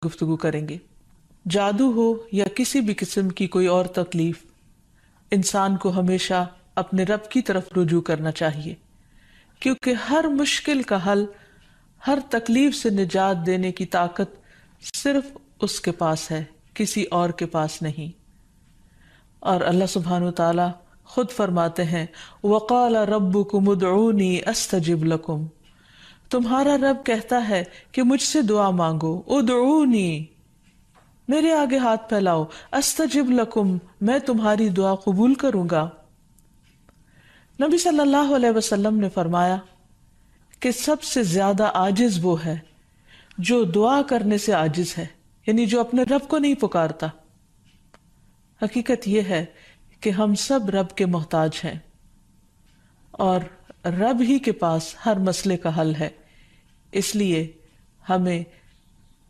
گفتگو کریں گے۔ جادو ہو یا کسی بھی قسم کی کوئی اور تکلیف، انسان کو ہمیشہ اپنے رب کی طرف رجوع کرنا چاہیے، کیونکہ ہر مشکل کا حل، ہر تکلیف سے نجات دینے کی طاقت صرف اس کے پاس ہے، کسی اور کے پاس نہیں۔ اور اللہ سبحانہ و تعالی خود فرماتے ہیں وَقَالَ رَبُّكُمُ ادْعُونِي أَسْتَجِبْ لَكُمْ، تمہارا رب کہتا ہے کہ مجھ سے دعا مانگو، ادعونی، میرے آگے ہاتھ پھیلاؤ، استجب لکم، میں تمہاری دعا قبول کروں گا۔ نبی صلی اللہ علیہ وسلم نے فرمایا کہ سب سے زیادہ عاجز وہ ہے جو دعا کرنے سے عاجز ہے، یعنی جو اپنے رب کو نہیں پکارتا۔ حقیقت یہ ہے کہ ہم سب رب کے محتاج ہیں اور رب ہی کے پاس ہر مسئلے کا حل ہے، اس لیے ہمیں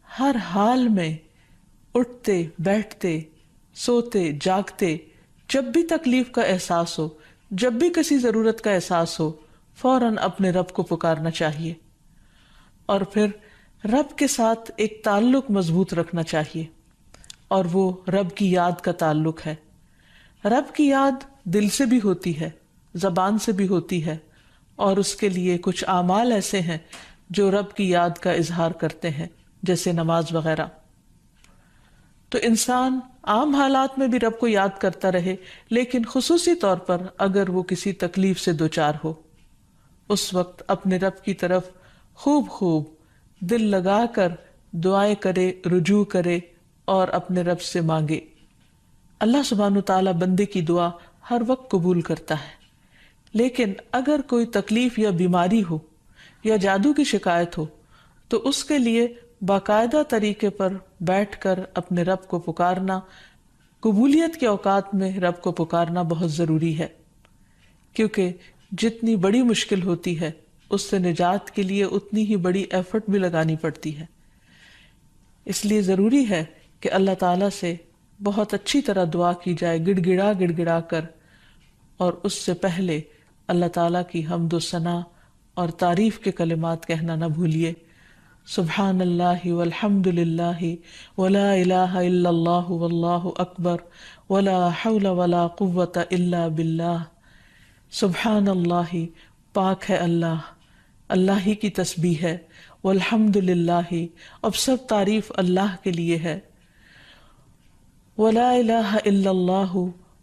ہر حال میں اٹھتے بیٹھتے سوتے جاگتے جب بھی تکلیف کا احساس ہو، جب بھی کسی ضرورت کا احساس ہو، فوراً اپنے رب کو پکارنا چاہیے اور پھر رب کے ساتھ ایک تعلق مضبوط رکھنا چاہیے، اور وہ رب کی یاد کا تعلق ہے۔ رب کی یاد دل سے بھی ہوتی ہے، زبان سے بھی ہوتی ہے، اور اس کے لیے کچھ اعمال ایسے ہیں جو رب کی یاد کا اظہار کرتے ہیں، جیسے نماز وغیرہ۔ تو انسان عام حالات میں بھی رب کو یاد کرتا رہے، لیکن خصوصی طور پر اگر وہ کسی تکلیف سے دوچار ہو، اس وقت اپنے رب کی طرف خوب خوب دل لگا کر دعائیں کرے، رجوع کرے اور اپنے رب سے مانگے۔ اللہ سبحانہ تعالیٰ بندے کی دعا ہر وقت قبول کرتا ہے، لیکن اگر کوئی تکلیف یا بیماری ہو یا جادو کی شکایت ہو تو اس کے لیے باقاعدہ طریقے پر بیٹھ کر اپنے رب کو پکارنا، قبولیت کے اوقات میں رب کو پکارنا بہت ضروری ہے، کیونکہ جتنی بڑی مشکل ہوتی ہے اس سے نجات کے لیے اتنی ہی بڑی ایفرٹ بھی لگانی پڑتی ہے۔ اس لیے ضروری ہے کہ اللہ تعالیٰ سے بہت اچھی طرح دعا کی جائے، گڑ گڑا کر، اور اس سے پہلے اللہ تعالیٰ کی حمد و ثنا اور تعریف کے کلمات کہنا نہ بھولیے۔ سبحان اللہ والحمد للہ ولا الہ الا اللہ واللہ اکبر ولا حول ولا قوت الا باللہ۔ سبحان اللہ، پاک ہے اللہ، اللہ ہی کی تسبیح ہے، والحمد للہ، اب سب تعریف اللہ کے لیے ہے، ولا الہ الا اللہ،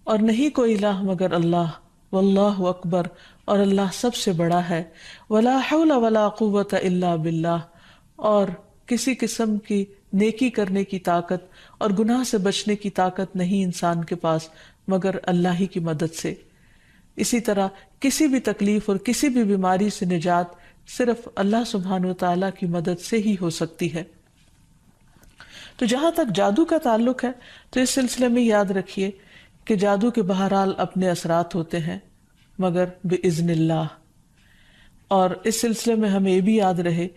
اور نہیں کوئی الہ مگر اللہ، واللہ اکبر، اور اللہ سب سے بڑا ہے، ولا حول ولا قوت الا باللہ، اور کسی قسم کی نیکی کرنے کی طاقت اور گناہ سے بچنے کی طاقت نہیں انسان کے پاس مگر اللہ ہی کی مدد سے۔ اسی طرح کسی بھی تکلیف اور کسی بھی بیماری سے نجات صرف اللہ سبحانہ وتعالیٰ کی مدد سے ہی ہو سکتی ہے۔ تو جہاں تک جادو کا تعلق ہے تو اس سلسلے میں یاد رکھیے کہ جادو کے بہرحال اپنے اثرات ہوتے ہیں مگر بإذن اللہ، اور اس سلسلے میں ہمیں یہ بھی یاد رہے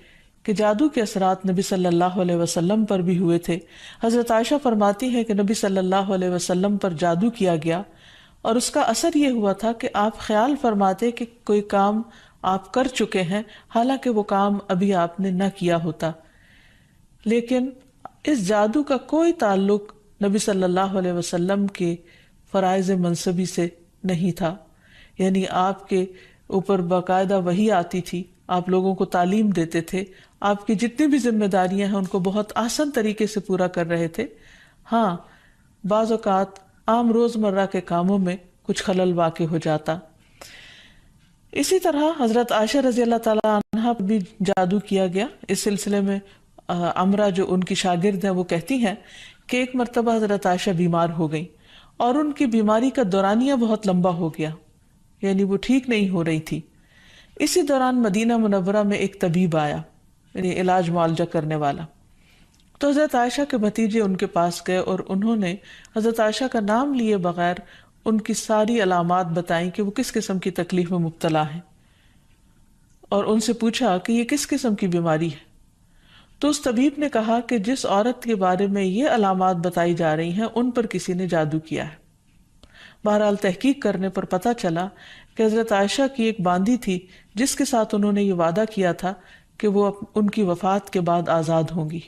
کہ جادو کے اثرات نبی صلی اللہ علیہ وسلم پر بھی ہوئے تھے۔ حضرت عائشہ فرماتی ہیں کہ نبی صلی اللہ علیہ وسلم پر جادو کیا گیا اور اس کا اثر یہ ہوا تھا کہ آپ خیال فرماتے کہ کوئی کام آپ کر چکے ہیں، حالانکہ وہ کام ابھی آپ نے نہ کیا ہوتا، لیکن اس جادو کا کوئی تعلق نبی صلی اللہ علیہ وسلم کے فرائض منصبی سے نہیں تھا، یعنی آپ کے اوپر باقاعدہ وحی آتی تھی، آپ لوگوں کو تعلیم دیتے تھے، آپ کی جتنی بھی ذمہ داریاں ہیں ان کو بہت آسان طریقے سے پورا کر رہے تھے۔ ہاں، بعض اوقات عام روزمرہ کے کاموں میں کچھ خلل واقع ہو جاتا۔ اسی طرح حضرت عائشہ رضی اللہ تعالی عنہا پر بھی جادو کیا گیا۔ اس سلسلے میں عمرہ جو ان کی شاگرد ہیں وہ کہتی ہیں کہ ایک مرتبہ حضرت عائشہ بیمار ہو گئی اور ان کی بیماری کا دورانیہ بہت لمبا ہو گیا، یعنی وہ ٹھیک نہیں ہو رہی تھی۔ اسی دوران مدینہ منورہ میں ایک طبیب آیا، یعنی علاج معالجہ کرنے والا، تو حضرت عائشہ کے بھتیجے ان کے پاس گئے اور انہوں نے حضرت عائشہ کا نام لیے بغیر ان کی ساری علامات بتائیں کہ وہ کس قسم کی تکلیف میں مبتلا ہیں، اور ان سے پوچھا کہ یہ کس قسم کی بیماری ہے۔ تو اس طبیب نے کہا کہ جس عورت کے بارے میں یہ علامات بتائی جا رہی ہیں ان پر کسی نے جادو کیا ہے۔ بہرحال تحقیق کرنے پر پتہ چلا کہ حضرت عائشہ کی ایک باندی تھی جس کے ساتھ انہوں نے یہ وعدہ کیا تھا کہ وہ ان کی وفات کے بعد آزاد ہوں گی۔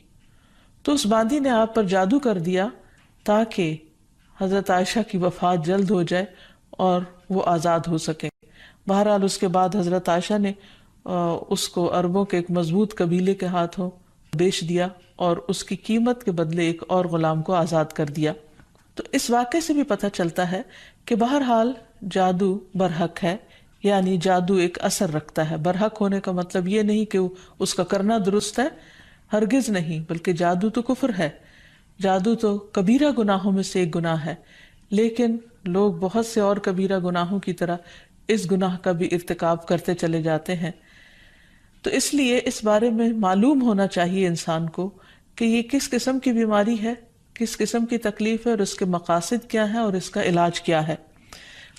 تو اس باندی نے آپ پر جادو کر دیا تاکہ حضرت عائشہ کی وفات جلد ہو جائے اور وہ آزاد ہو سکیں۔ بہرحال اس کے بعد حضرت عائشہ نے اس کو عربوں کے ایک مضبوط قبیلے کے ہاتھوں بیچ دیا اور اس کی قیمت کے بدلے ایک اور غلام کو آزاد کر دیا۔ تو اس واقعے سے بھی پتہ چلتا ہے کہ بہرحال جادو برحق ہے، یعنی جادو ایک اثر رکھتا ہے۔ برحق ہونے کا مطلب یہ نہیں کہ اس کا کرنا درست ہے، ہرگز نہیں، بلکہ جادو تو کفر ہے، جادو تو کبیرہ گناہوں میں سے ایک گناہ ہے، لیکن لوگ بہت سے اور کبیرہ گناہوں کی طرح اس گناہ کا بھی ارتکاب کرتے چلے جاتے ہیں۔ تو اس لیے اس بارے میں معلوم ہونا چاہیے انسان کو کہ یہ کس قسم کی بیماری ہے، کس قسم کی تکلیف ہے، اور اس کے مقاصد کیا ہیں اور اس کا علاج کیا ہے۔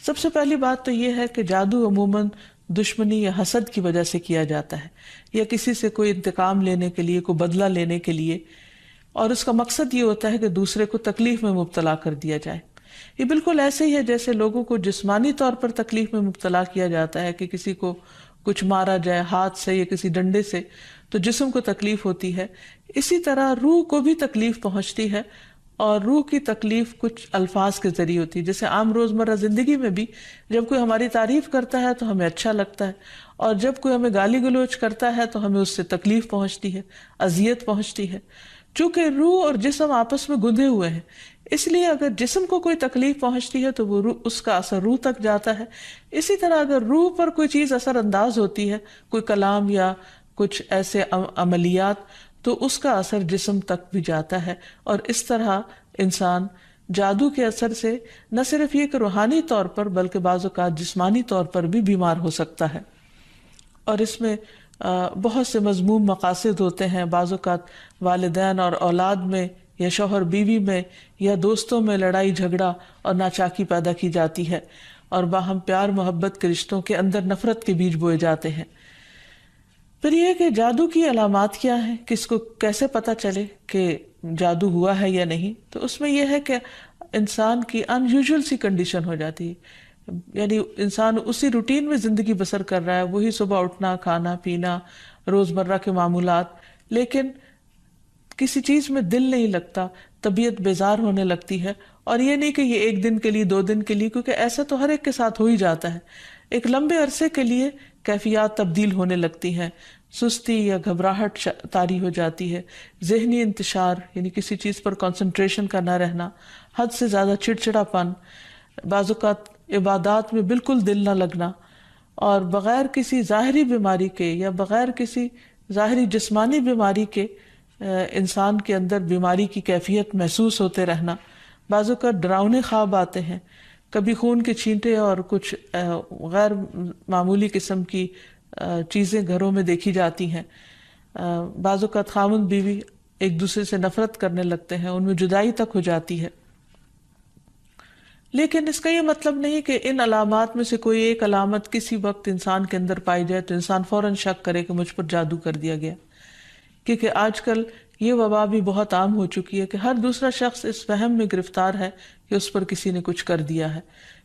سب سے پہلی بات تو یہ ہے کہ جادو عموماً دشمنی یا حسد کی وجہ سے کیا جاتا ہے، یا کسی سے کوئی انتقام لینے کے لیے، کوئی بدلہ لینے کے لیے، اور اس کا مقصد یہ ہوتا ہے کہ دوسرے کو تکلیف میں مبتلا کر دیا جائے۔ یہ بالکل ایسے ہی ہے جیسے لوگوں کو جسمانی طور پر تکلیف میں مبتلا کیا جاتا ہے کہ کسی کو کچھ مارا جائے ہاتھ سے یا کسی ڈنڈے سے تو جسم کو تکلیف ہوتی ہے، اسی طرح روح کو بھی تکلیف پہنچتی ہے، اور روح کی تکلیف کچھ الفاظ کے ذریعے ہوتی ہے۔ جیسے عام روزمرہ زندگی میں بھی جب کوئی ہماری تعریف کرتا ہے تو ہمیں اچھا لگتا ہے، اور جب کوئی ہمیں گالی گلوچ کرتا ہے تو ہمیں اس سے تکلیف پہنچتی ہے، اذیت پہنچتی ہے۔ چونکہ روح اور جسم آپس میں گندھے ہوئے ہیں، اس لیے اگر جسم کو کوئی تکلیف پہنچتی ہے تو وہ اس کا اثر روح تک جاتا ہے۔ اسی طرح اگر روح پر کوئی چیز اثر انداز ہوتی ہے، کوئی کلام یا کچھ ایسے عملیات، تو اس کا اثر جسم تک بھی جاتا ہے، اور اس طرح انسان جادو کے اثر سے نہ صرف یہ کہ روحانی طور پر بلکہ بعض اوقات جسمانی طور پر بھی بیمار ہو سکتا ہے۔ اور اس میں بہت سے مذموم مقاصد ہوتے ہیں۔ بعض اوقات والدین اور اولاد میں یا شوہر بیوی میں یا دوستوں میں لڑائی جھگڑا اور ناچاکی پیدا کی جاتی ہے، اور باہم پیار محبت کے رشتوں کے اندر نفرت کے بیج بوئے جاتے ہیں۔ پھر یہ کہ جادو کی علامات کیا ہیں، کس کو کیسے پتہ چلے کہ جادو ہوا ہے یا نہیں، تو اس میں یہ ہے کہ انسان کی ان یوزول سی کنڈیشن ہو جاتی ہے، یعنی انسان اسی روٹین میں زندگی بسر کر رہا ہے، وہی صبح اٹھنا، کھانا پینا، روزمرہ کے معمولات، لیکن کسی چیز میں دل نہیں لگتا، طبیعت بیزار ہونے لگتی ہے۔ اور یہ نہیں کہ یہ ایک دن کے لیے، 2 دن کے لیے، کیونکہ ایسا تو ہر ایک کے ساتھ ہو ہی جاتا ہے، ایک لمبے عرصے کے لیے کیفیات تبدیل ہونے لگتی ہیں، سستی یا گھبراہٹ طاری ہو جاتی ہے، ذہنی انتشار یعنی کسی چیز پر کنسنٹریشن کا نہ رہنا، حد سے زیادہ چڑچڑا پن، بعض اوقات عبادات میں بالکل دل نہ لگنا، اور بغیر کسی ظاہری بیماری کے یا بغیر کسی ظاہری جسمانی بیماری کے انسان کے اندر بیماری کی کیفیت محسوس ہوتے رہنا۔ بعض اوقات ڈراؤنے خواب آتے ہیں، کبھی خون کے چھینٹے اور کچھ غیر معمولی قسم کی چیزیں گھروں میں دیکھی جاتی ہیں۔ بعض اوقات خاوند بیوی ایک دوسرے سے نفرت کرنے لگتے ہیں، ان میں جدائی تک ہو جاتی ہے۔ لیکن اس کا یہ مطلب نہیں کہ ان علامات میں سے کوئی ایک علامت کسی وقت انسان کے اندر پائی جائے تو انسان فوراً شک کرے کہ مجھ پر جادو کر دیا گیا، کیونکہ آج کل یہ وبا بھی بہت عام ہو چکی ہے کہ ہر دوسرا شخص اس وہم میں گرفتار ہے کہ اس پر کسی نے کچھ کر دیا ہے۔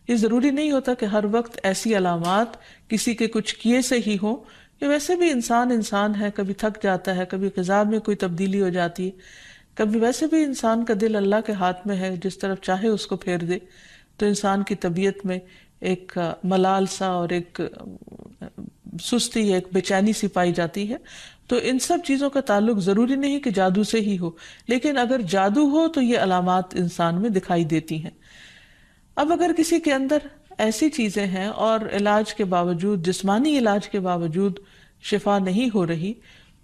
یہ ضروری نہیں ہوتا کہ ہر وقت ایسی علامات کسی کے کچھ کیے سے ہی ہوں، کہ ویسے بھی انسان ہے، کبھی تھک جاتا ہے، کبھی غذا میں کوئی تبدیلی ہو جاتی ہے، کبھی ویسے بھی انسان کا دل اللہ کے ہاتھ میں ہے، جس طرف چاہے اس کو پھیر دے، تو انسان کی طبیعت میں ایک ملال سا اور ایک سستی یا ایک بے چینی سی پائی جاتی ہے۔ تو ان سب چیزوں کا تعلق ضروری نہیں کہ جادو سے ہی ہو، لیکن اگر جادو ہو تو یہ علامات انسان میں دکھائی دیتی ہیں۔ اب اگر کسی کے اندر ایسی چیزیں ہیں اور علاج کے باوجود، جسمانی علاج کے باوجود شفا نہیں ہو رہی،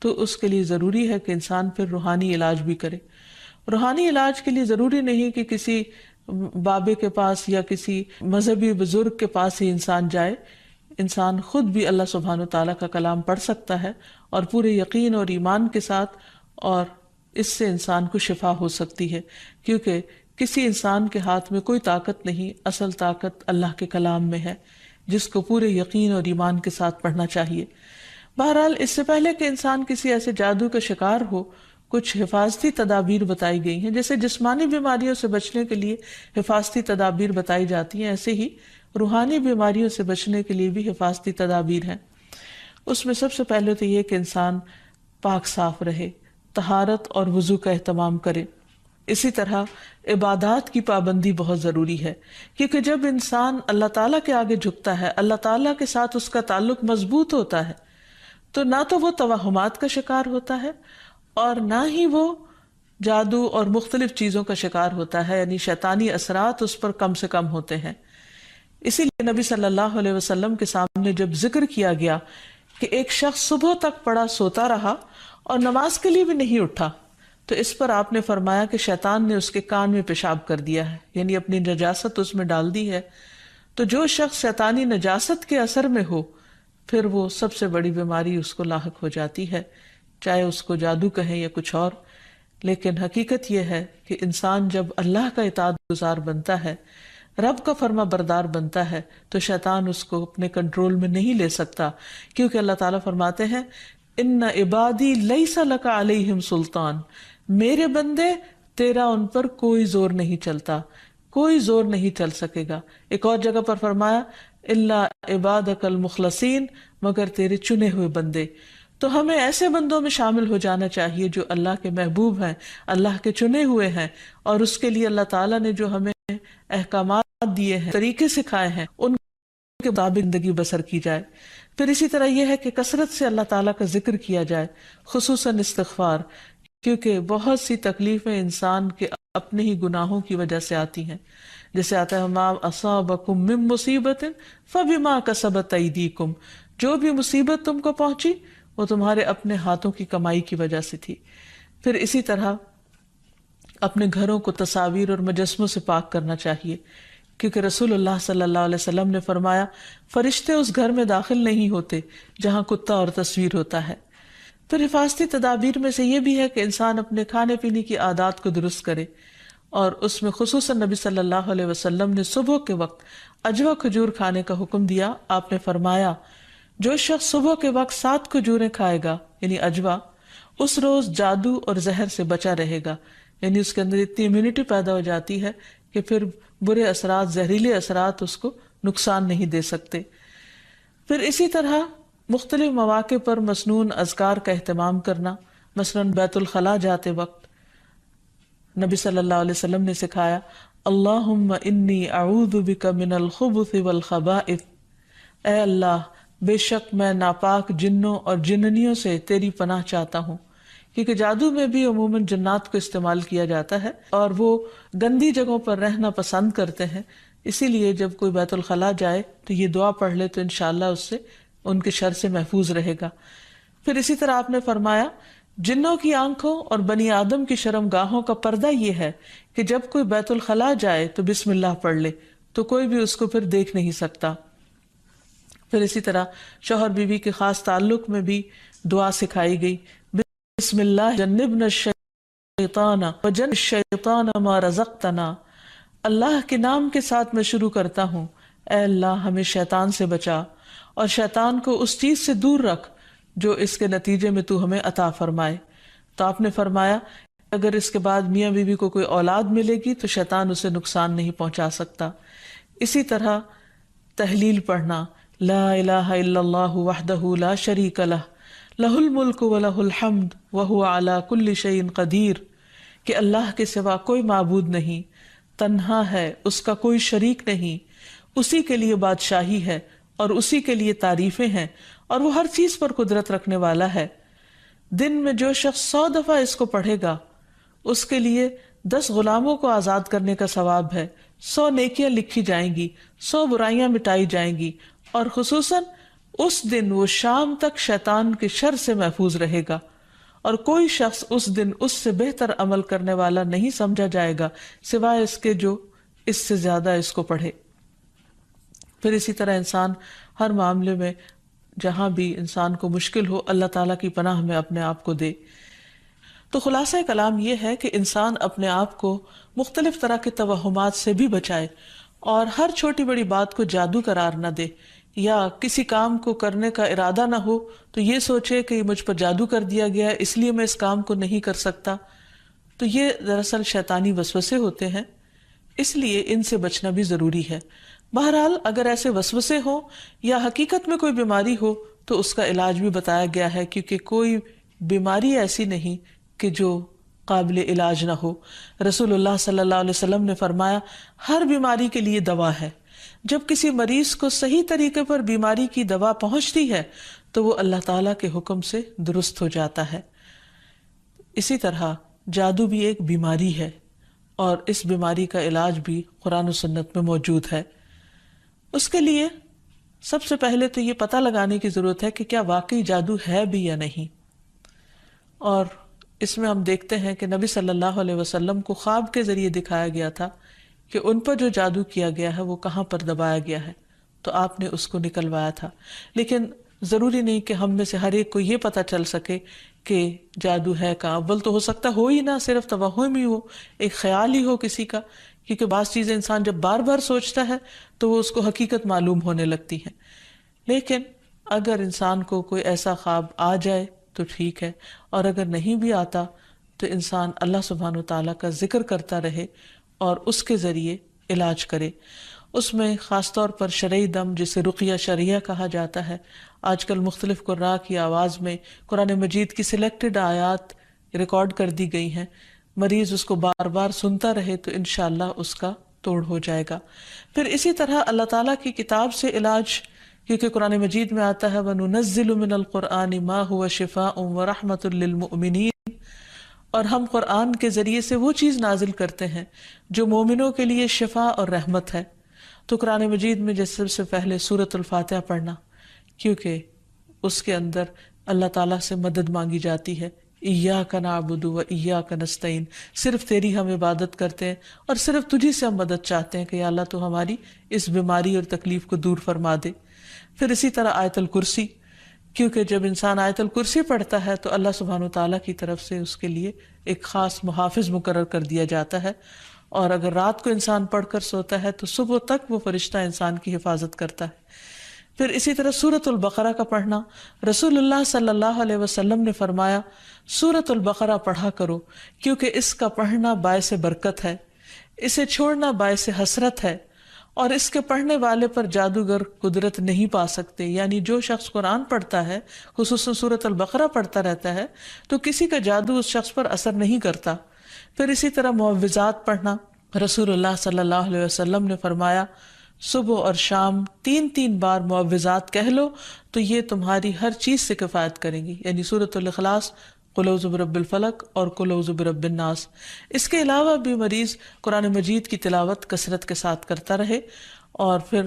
تو اس کے لیے ضروری ہے کہ انسان پھر روحانی علاج بھی کرے۔ روحانی علاج کے لیے ضروری نہیں کہ کسی بابے کے پاس یا کسی مذہبی بزرگ کے پاس ہی انسان جائے، انسان خود بھی اللہ سبحانہ و تعالیٰ کا کلام پڑھ سکتا ہے اور پورے یقین اور ایمان کے ساتھ، اور اس سے انسان کو شفا ہو سکتی ہے، کیونکہ کسی انسان کے ہاتھ میں کوئی طاقت نہیں، اصل طاقت اللہ کے کلام میں ہے، جس کو پورے یقین اور ایمان کے ساتھ پڑھنا چاہیے۔ بہرحال اس سے پہلے کہ انسان کسی ایسے جادو کا شکار ہو، کچھ حفاظتی تدابیر بتائی گئی ہیں۔ جیسے جسمانی بیماریوں سے بچنے کے لیے حفاظتی تدابیر بتائی جاتی ہیں، ایسے ہی روحانی بیماریوں سے بچنے کے لیے بھی حفاظتی تدابیر ہیں۔ اس میں سب سے پہلے تو یہ کہ انسان پاک صاف رہے، طہارت اور وضو کا اہتمام کرے۔ اسی طرح عبادات کی پابندی بہت ضروری ہے، کیونکہ جب انسان اللہ تعالیٰ کے آگے جھکتا ہے، اللہ تعالیٰ کے ساتھ اس کا تعلق مضبوط ہوتا ہے، تو نہ تو وہ توہمات کا شکار ہوتا ہے اور نہ ہی وہ جادو اور مختلف چیزوں کا شکار ہوتا ہے، یعنی شیطانی اثرات اس پر کم سے کم ہوتے ہیں۔ اسی لیے نبی صلی اللہ علیہ وسلم کے سامنے جب ذکر کیا گیا کہ ایک شخص صبح تک پڑا سوتا رہا اور نماز کے لیے بھی نہیں اٹھا، تو اس پر آپ نے فرمایا کہ شیطان نے اس کے کان میں پیشاب کر دیا ہے، یعنی اپنی نجاست اس میں ڈال دی ہے۔ تو جو شخص شیطانی نجاست کے اثر میں ہو، پھر وہ سب سے بڑی بیماری اس کو لاحق ہو جاتی ہے، چاہے اس کو جادو کہیں یا کچھ اور۔ لیکن حقیقت یہ ہے کہ انسان جب اللہ کا اطاعت گزار بنتا ہے، رب کا فرما بردار بنتا ہے، تو شیطان اس کو اپنے کنٹرول میں نہیں لے سکتا، کیونکہ اللہ تعالیٰ فرماتے ہیں ان عبادی لیس لک علیہم سلطان، میرے بندے تیرا ان پر کوئی زور نہیں چلتا، کوئی زور نہیں چل سکے گا۔ ایک اور جگہ پر فرمایا الا عبادک المخلصین، مگر تیرے چنے ہوئے بندے۔ تو ہمیں ایسے بندوں میں شامل ہو جانا چاہیے جو اللہ کے محبوب ہیں، اللہ کے چنے ہوئے ہیں، اور اس کے لیے اللہ تعالیٰ نے جو ہمیں احکامات دیے ہیں، طریقے سکھائے ہیں، ان کے مطابق زندگی بسر کی جائے۔ پھر اسی طرح یہ ہے کہ کثرت سے اللہ تعالیٰ کا ذکر کیا جائے، خصوصاً استغفار، کیونکہ بہت سی تکلیفیں انسان کے اپنے ہی گناہوں کی وجہ سے آتی ہیں۔ جیسے آتا ہے ما اصابکم من مصیبت فبما کسبت ایدیکم، جو بھی مصیبت تم کو پہنچی وہ تمہارے اپنے ہاتھوں کی کمائی کی وجہ سے تھی۔ پھر اسی طرح اپنے گھروں کو تصاویر اور مجسموں سے پاک کرنا چاہیے، کیونکہ رسول اللہ صلی اللہ علیہ وسلم نے فرمایا فرشتے اس گھر میں داخل نہیں ہوتے جہاں کتا اور تصویر ہوتا ہے۔ پھر حفاظتی تدابیر میں سے یہ بھی ہے کہ انسان اپنے کھانے پینے کی عادات کو درست کرے، اور اس میں خصوصاً نبی صلی اللہ علیہ وسلم نے صبح کے وقت اجوا کھجور کھانے کا حکم دیا۔ آپ نے فرمایا جو شخص صبح کے وقت 7 کھجوریں کھائے گا، یعنی اجوا، اس روز جادو اور زہر سے بچا رہے گا، یعنی اس کے اندر اتنی امیونٹی پیدا ہو جاتی ہے کہ پھر برے اثرات، زہریلے اثرات اس کو نقصان نہیں دے سکتے۔ پھر اسی طرح مختلف مواقع پر مسنون اذکار کا اہتمام کرنا، مثلاً بیت الخلاء جاتے وقت نبی صلی اللہ علیہ وسلم نے سکھایا اللہم انی اعوذ بک من الخبث والخبائث، اے اللہ بے شک میں ناپاک جنوں اور جننیوں سے تیری پناہ چاہتا ہوں، کیونکہ جادو میں بھی عموماً جنات کو استعمال کیا جاتا ہے اور وہ گندی جگہوں پر رہنا پسند کرتے ہیں، اسی لیے جب کوئی بیت الخلاء جائے تو یہ دعا پڑھ لے تو انشاءاللہ اس سے ان کے شر سے محفوظ رہے گا۔ پھر اسی طرح آپ نے فرمایا جنوں کی آنکھوں اور بنی آدم کی شرم گاہوں کا پردہ یہ ہے کہ جب کوئی بیت الخلاء جائے تو بسم اللہ پڑھ لے، تو کوئی بھی اس کو پھر دیکھ نہیں سکتا۔ پھر اسی طرح شوہر بیوی کے خاص تعلق میں بھی دعا سکھائی گئی، بسم اللہ جنبنا الشیطان وجنب الشیطان ما رزقتنا، اللہ کے نام کے ساتھ میں شروع کرتا ہوں، اے اللہ ہمیں شیطان سے بچا اور شیطان کو اس چیز سے دور رکھ جو اس کے نتیجے میں تو ہمیں عطا فرمائے۔ تو آپ نے فرمایا اگر اس کے بعد میاں بیوی کو کوئی اولاد ملے گی تو شیطان اسے نقصان نہیں پہنچا سکتا۔ اسی طرح تحلیل پڑھنا، لا الہ الا اللہ وحدہ لا شریک لہ لہ الملک ولہ الحمد وہو علی کل شیء قدیر، کہ اللہ کے سوا کوئی معبود نہیں، تنہا ہے، اس کا کوئی شریک نہیں، اسی کے لیے بادشاہی ہے اور اسی کے لیے تعریفیں ہیں، اور وہ ہر چیز پر قدرت رکھنے والا ہے۔ دن میں جو شخص 100 دفعہ اس کو پڑھے گا اس کے لیے 10 غلاموں کو آزاد کرنے کا ثواب ہے، 100 نیکیاں لکھی جائیں گی، 100 برائیاں مٹائی جائیں گی، اور خصوصاً اس دن وہ شام تک شیطان کے شر سے محفوظ رہے گا، اور کوئی شخص اس دن اس سے بہتر عمل کرنے والا نہیں سمجھا جائے گا سوائے اس کے جو اس سے زیادہ اس کو پڑھے۔ پھر اسی طرح انسان ہر معاملے میں جہاں بھی انسان کو مشکل ہو اللہ تعالیٰ کی پناہ میں اپنے آپ کو دے۔ تو خلاصہ کلام یہ ہے کہ انسان اپنے آپ کو مختلف طرح کے توہمات سے بھی بچائے، اور ہر چھوٹی بڑی بات کو جادو قرار نہ دے، یا کسی کام کو کرنے کا ارادہ نہ ہو تو یہ سوچے کہ مجھ پر جادو کر دیا گیا ہے اس لیے میں اس کام کو نہیں کر سکتا۔ تو یہ دراصل شیطانی وسوسے ہوتے ہیں، اس لیے ان سے بچنا بھی ضروری ہے۔ بہرحال اگر ایسے وسوسے ہوں یا حقیقت میں کوئی بیماری ہو تو اس کا علاج بھی بتایا گیا ہے، کیونکہ کوئی بیماری ایسی نہیں کہ جو قابل علاج نہ ہو۔ رسول اللہ صلی اللہ علیہ وسلم نے فرمایا ہر بیماری کے لیے دوا ہے، جب کسی مریض کو صحیح طریقے پر بیماری کی دوا پہنچتی ہے تو وہ اللہ تعالیٰ کے حکم سے درست ہو جاتا ہے۔ اسی طرح جادو بھی ایک بیماری ہے اور اس بیماری کا علاج بھی قرآن و سنت میں موجود ہے۔ اس کے لیے سب سے پہلے تو یہ پتہ لگانے کی ضرورت ہے کہ کیا واقعی جادو ہے بھی یا نہیں، اور اس میں ہم دیکھتے ہیں کہ نبی صلی اللہ علیہ وسلم کو خواب کے ذریعے دکھایا گیا تھا کہ ان پر جو جادو کیا گیا ہے وہ کہاں پر دبایا گیا ہے، تو آپ نے اس کو نکلوایا تھا۔ لیکن ضروری نہیں کہ ہم میں سے ہر ایک کو یہ پتہ چل سکے کہ جادو ہے کہاں۔ اول تو ہو سکتا ہو ہی نہ، صرف توہم ہی ہو، ایک خیال ہی ہو کسی کا، کیونکہ بعض چیزیں انسان جب بار بار سوچتا ہے تو وہ اس کو حقیقت معلوم ہونے لگتی ہیں۔ لیکن اگر انسان کو کوئی ایسا خواب آ جائے تو ٹھیک ہے، اور اگر نہیں بھی آتا تو انسان اللہ سبحانہ وتعالیٰ کا ذکر کرتا رہے اور اس کے ذریعے علاج کرے۔ اس میں خاص طور پر شرعی دم، جسے رقیہ شرعیہ کہا جاتا ہے، آج کل مختلف قراء کی آواز میں قرآن مجید کی سلیکٹڈ آیات ریکارڈ کر دی گئی ہیں، مریض اس کو بار بار سنتا رہے تو انشاءاللہ اس کا توڑ ہو جائے گا۔ پھر اسی طرح اللہ تعالیٰ کی کتاب سے علاج، کیونکہ قرآن مجید میں آتا ہے وَنُنَزِّلُ مِنَ الْقُرْآنِ مَا هُوَ شِفَاءٌ وَرَحْمَةٌ لِّلْمُؤْمِنِينَ، اور ہم قرآن کے ذریعے سے وہ چیز نازل کرتے ہیں جو مومنوں کے لیے شفا اور رحمت ہے۔ تو قرآن مجید میں جیسے سب سے پہلے سورۃ الفاتحہ پڑھنا، کیونکہ اس کے اندر اللہ تعالیٰ سے مدد مانگی جاتی ہے، ایاک نعبد و ایاک نستعین، صرف تیری ہم عبادت کرتے ہیں اور صرف تجھی سے ہم مدد چاہتے ہیں کہ یا اللہ تو ہماری اس بیماری اور تکلیف کو دور فرما دے۔ پھر اسی طرح آیت الکرسی، کیونکہ جب انسان آیت الکرسی پڑھتا ہے تو اللہ سبحانہ وتعالیٰ کی طرف سے اس کے لیے ایک خاص محافظ مقرر کر دیا جاتا ہے، اور اگر رات کو انسان پڑھ کر سوتا ہے تو صبح تک وہ فرشتہ انسان کی حفاظت کرتا ہے۔ پھر اسی طرح سورۃ البقرہ کا پڑھنا، رسول اللہ صلی اللہ علیہ وسلم نے فرمایا سورۃ البقرہ پڑھا کرو، کیونکہ اس کا پڑھنا باعث برکت ہے، اسے چھوڑنا باعث حسرت ہے، اور اس کے پڑھنے والے پر جادوگر قدرت نہیں پا سکتے۔ یعنی جو شخص قرآن پڑھتا ہے، خصوصاً سورۃ البقرہ پڑھتا رہتا ہے، تو کسی کا جادو اس شخص پر اثر نہیں کرتا۔ پھر اسی طرح معوذات پڑھنا، رسول اللہ صلی اللہ علیہ وسلم نے فرمایا صبح اور شام 3 بار معوذات کہہ لو تو یہ تمہاری ہر چیز سے کفایت کریں گی، یعنی سورۃ الاخلاص، قل اعوذ برب الفلق اور قل اعوذ برب الناس۔ اس کے علاوہ بھی مریض قرآن مجید کی تلاوت کثرت کے ساتھ کرتا رہے، اور پھر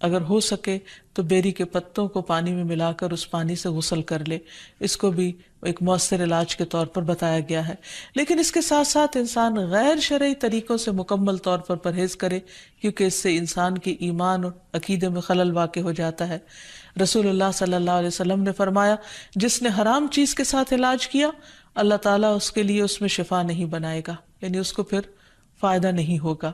اگر ہو سکے تو بیری کے پتوں کو پانی میں ملا کر اس پانی سے غسل کر لے، اس کو بھی ایک مؤثر علاج کے طور پر بتایا گیا ہے۔ لیکن اس کے ساتھ ساتھ انسان غیر شرعی طریقوں سے مکمل طور پر پرہیز کرے، کیونکہ اس سے انسان کے ایمان اور عقیدے میں خلل واقع ہو جاتا ہے۔ رسول اللہ صلی اللہ علیہ وسلم نے فرمایا جس نے حرام چیز کے ساتھ علاج کیا اللہ تعالیٰ اس کے لیے اس میں شفا نہیں بنائے گا، یعنی اس کو پھر فائدہ نہیں ہوگا۔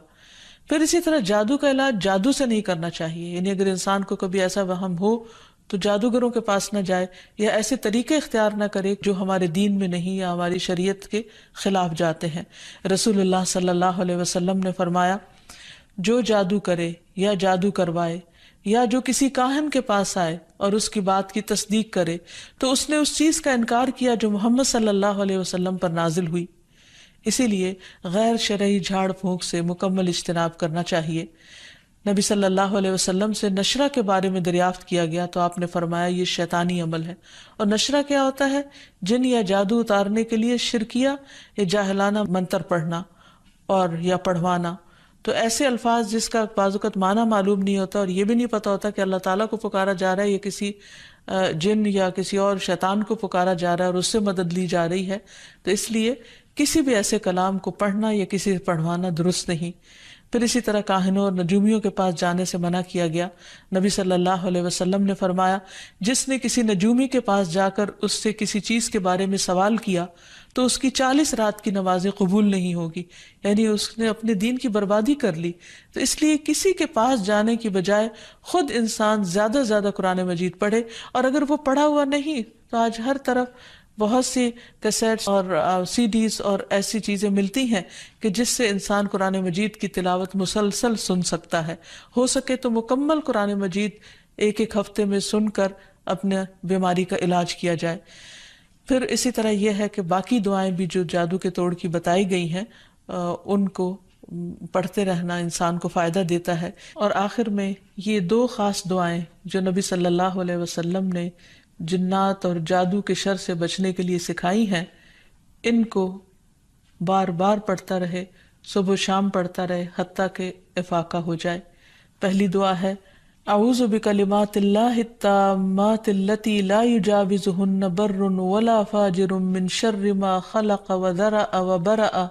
پھر اسی طرح جادو کا علاج جادو سے نہیں کرنا چاہیے، یعنی اگر انسان کو کبھی ایسا وہم ہو تو جادوگروں کے پاس نہ جائے یا ایسے طریقے اختیار نہ کرے جو ہمارے دین میں نہیں یا ہماری شریعت کے خلاف جاتے ہیں۔ رسول اللہ صلی اللہ علیہ وسلم نے فرمایا جو جادو کرے یا جادو کروائے یا جو کسی کاہن کے پاس آئے اور اس کی بات کی تصدیق کرے تو اس نے اس چیز کا انکار کیا جو محمد صلی اللہ علیہ وسلم پر نازل ہوئی۔ اسی لیے غیر شرعی جھاڑ پھونک سے مکمل اجتناب کرنا چاہیے۔ نبی صلی اللہ علیہ وسلم سے نشرہ کے بارے میں دریافت کیا گیا تو آپ نے فرمایا یہ شیطانی عمل ہے۔ اور نشرہ کیا ہوتا ہے؟ جن یا جادو اتارنے کے لیے شرکیہ یا جاہلانہ منتر پڑھنا اور یا پڑھوانا۔ تو ایسے الفاظ جس کا بعض اوقات معنی معلوم نہیں ہوتا اور یہ بھی نہیں پتا ہوتا کہ اللہ تعالیٰ کو پکارا جا رہا ہے یا کسی جن یا کسی اور شیطان کو پکارا جا رہا ہے اور اس سے مدد لی جا رہی ہے، تو اس لیے کسی بھی ایسے کلام کو پڑھنا یا کسی سے پڑھوانا درست نہیں۔ پھر اسی طرح کاہنوں اور نجومیوں کے پاس جانے سے منع کیا گیا۔ نبی صلی اللہ علیہ وسلم نے فرمایا جس نے کسی نجومی کے پاس جا کر اس سے کسی چیز کے بارے میں سوال کیا تو اس کی 40 رات کی نمازیں قبول نہیں ہوگی، یعنی اس نے اپنے دین کی بربادی کر لی۔ تو اس لیے کسی کے پاس جانے کی بجائے خود انسان زیادہ سے زیادہ قرآن مجید پڑھے، اور اگر وہ پڑھا ہوا نہیں تو آج ہر طرف بہت سی کیسیٹس اور سی ڈیز اور ایسی چیزیں ملتی ہیں کہ جس سے انسان قرآن مجید کی تلاوت مسلسل سن سکتا ہے۔ ہو سکے تو مکمل قرآن مجید ایک ہفتے میں سن کر اپنے بیماری کا علاج کیا جائے۔ پھر اسی طرح یہ ہے کہ باقی دعائیں بھی جو جادو کے توڑ کی بتائی گئی ہیں ان کو پڑھتے رہنا انسان کو فائدہ دیتا ہے. اور آخر میں یہ دو خاص دعائیں جو نبی صلی اللہ علیہ وسلم نے جنات اور جادو کے شر سے بچنے کے لیے سکھائی ہیں، ان کو بار بار پڑھتا رہے، صبح و شام پڑھتا رہے حتیٰ کہ افاقہ ہو جائے. پہلی دعا ہے اعوذ بکلمات اللہ التامات التی لا یجاوزہن بر ولا فاجر من شر ما خلق وذرأ وبرأ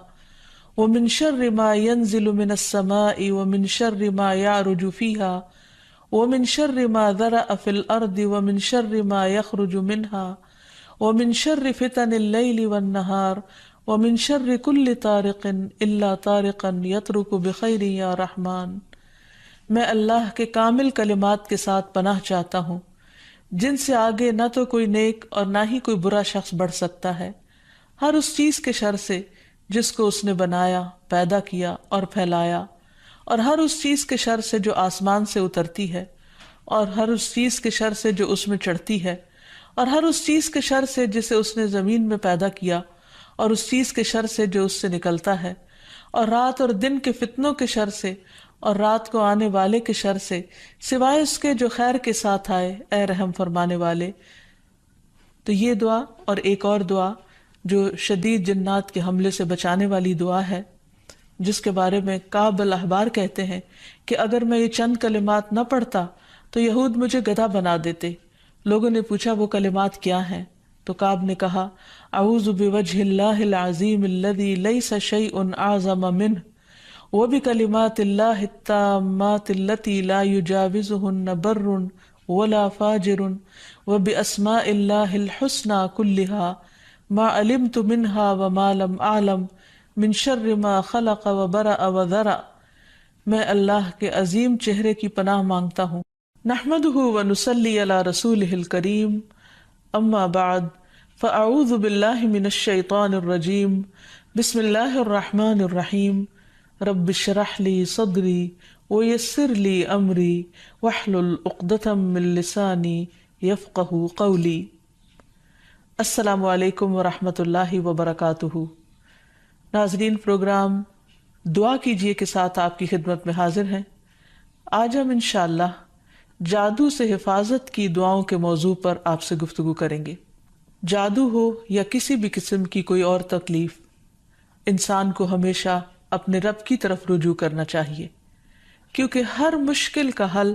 ومن شر ما ينزل من السماء ومن شر ما يعرج فيها ومن شر ما ذرأ في الأرض ومن شر ما يخرج منها ومن شر فتن الليل والنهار ومن شر كل طارق إلا طارقا يطرق بخير يا رحمن. میں اللہ کے کامل کلمات کے ساتھ پناہ چاہتا ہوں جن سے آگے نہ تو کوئی نیک اور نہ ہی کوئی برا شخص بڑھ سکتا ہے، ہر اس چیز کے شر سے جس کو اس نے بنایا، پیدا کیا اور پھیلایا، اور ہر اس چیز کے شر سے جو آسمان سے اترتی ہے، اور ہر اس چیز کے شر سے جو اس میں چڑھتی ہے، اور ہر اس چیز کے شر سے جسے اس نے زمین میں پیدا کیا، اور اس چیز کے شر سے جو اس سے نکلتا ہے، اور رات اور دن کے فتنوں کے شر سے اور رات کو آنے والے کے شر سے، سوائے اس کے جو خیر کے ساتھ آئے، اے رحم فرمانے والے. تو یہ دعا اور ایک اور دعا جو شدید جنات کے حملے سے بچانے والی دعا ہے، جس کے بارے میں کعب الاحبار کہتے ہیں کہ اگر میں یہ چند کلمات نہ پڑھتا تو یہود مجھے گدھا بنا دیتے. لوگوں نے پوچھا وہ کلمات کیا ہیں؟ تو کعب نے کہا اعوذ بوجہ اللہ العظیم الذی لیس شیء اعظم منہ وبکلمات اللہ التامات التی لا یجاوزہن بر ولا فاجر وباسماء اللہ الحسنى كلها ما علمت منها وما لم اعلم من شر ما خلق وبرأ وذرأ. میں اللہ کے عظیم چہرے کی پناہ مانگتا ہوں. نحمده ونصلی علی رسولہ الکریم، اما بعد فاعوذ باللہ من الشیطان الرجیم، بسم اللہ الرحمن الرحیم. رب اشرح لی صدری ویسر لی امری واحلل عقدۃ من لسانی یفقہوا قولی. السلام علیکم ورحمۃ اللہ وبرکاتہ. ناظرین، پروگرام دعا کیجئے کے ساتھ آپ کی خدمت میں حاضر ہیں. آج ہم انشاءاللہ جادو سے حفاظت کی دعاؤں کے موضوع پر آپ سے گفتگو کریں گے. جادو ہو یا کسی بھی قسم کی کوئی اور تکلیف، انسان کو ہمیشہ اپنے رب کی طرف رجوع کرنا چاہیے، کیونکہ ہر مشکل کا حل،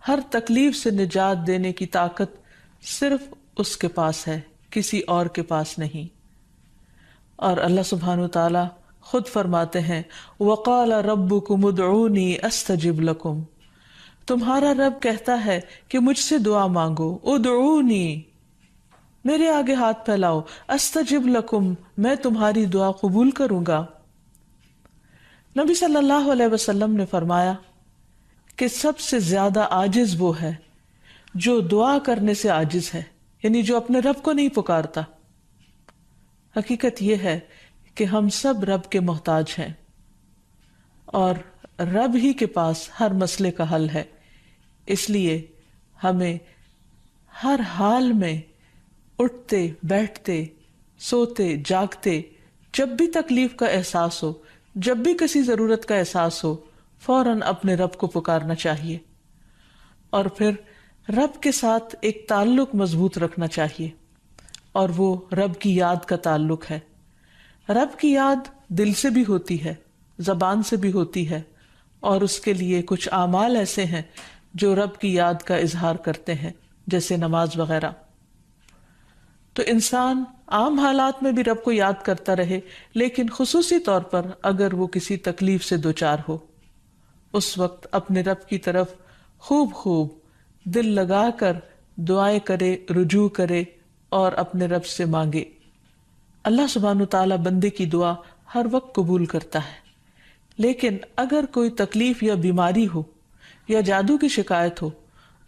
ہر تکلیف سے نجات دینے کی طاقت صرف اس کے پاس ہے، کسی اور کے پاس نہیں. اور اللہ سبحانہ وتعالی خود فرماتے ہیں وَقَالَ رَبُّكُمُ ادْعُونِي أَسْتَجِبْ لَكُمْ. تمہارا رب کہتا ہے کہ مجھ سے دعا مانگو، ادعونی، میرے آگے ہاتھ پھیلاؤ، استجب لکم، میں تمہاری دعا قبول کروں گا. نبی صلی اللہ علیہ وسلم نے فرمایا کہ سب سے زیادہ عاجز وہ ہے جو دعا کرنے سے عاجز ہے، یعنی جو اپنے رب کو نہیں پکارتا. حقیقت یہ ہے کہ ہم سب رب کے محتاج ہیں اور رب ہی کے پاس ہر مسئلے کا حل ہے. اس لیے ہمیں ہر حال میں اٹھتے بیٹھتے سوتے جاگتے جب بھی تکلیف کا احساس ہو، جب بھی کسی ضرورت کا احساس ہو، فوراً اپنے رب کو پکارنا چاہیے اور پھر رب کے ساتھ ایک تعلق مضبوط رکھنا چاہیے، اور وہ رب کی یاد کا تعلق ہے. رب کی یاد دل سے بھی ہوتی ہے، زبان سے بھی ہوتی ہے، اور اس کے لیے کچھ اعمال ایسے ہیں جو رب کی یاد کا اظہار کرتے ہیں، جیسے نماز وغیرہ. تو انسان عام حالات میں بھی رب کو یاد کرتا رہے، لیکن خصوصی طور پر اگر وہ کسی تکلیف سے دوچار ہو، اس وقت اپنے رب کی طرف خوب دل لگا کر دعائیں کرے، رجوع کرے اور اپنے رب سے مانگے. اللہ سبحانہ تعالیٰ بندے کی دعا ہر وقت قبول کرتا ہے، لیکن اگر کوئی تکلیف یا بیماری ہو یا جادو کی شکایت ہو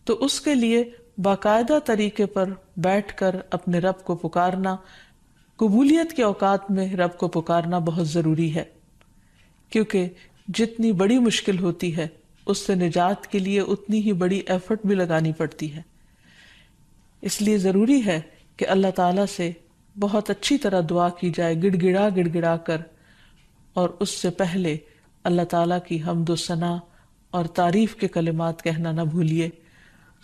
تو اس کے لیے باقاعدہ طریقے پر بیٹھ کر اپنے رب کو پکارنا، قبولیت کے اوقات میں رب کو پکارنا بہت ضروری ہے، کیونکہ جتنی بڑی مشکل ہوتی ہے اس سے نجات کے لیے اتنی ہی بڑی ایفرٹ بھی لگانی پڑتی ہے. اس لیے ضروری ہے کہ اللہ تعالیٰ سے بہت اچھی طرح دعا کی جائے گڑ گڑا کر، اور اس سے پہلے اللہ تعالیٰ کی حمد و ثنا اور تعریف کے کلمات کہنا نہ بھولیے۔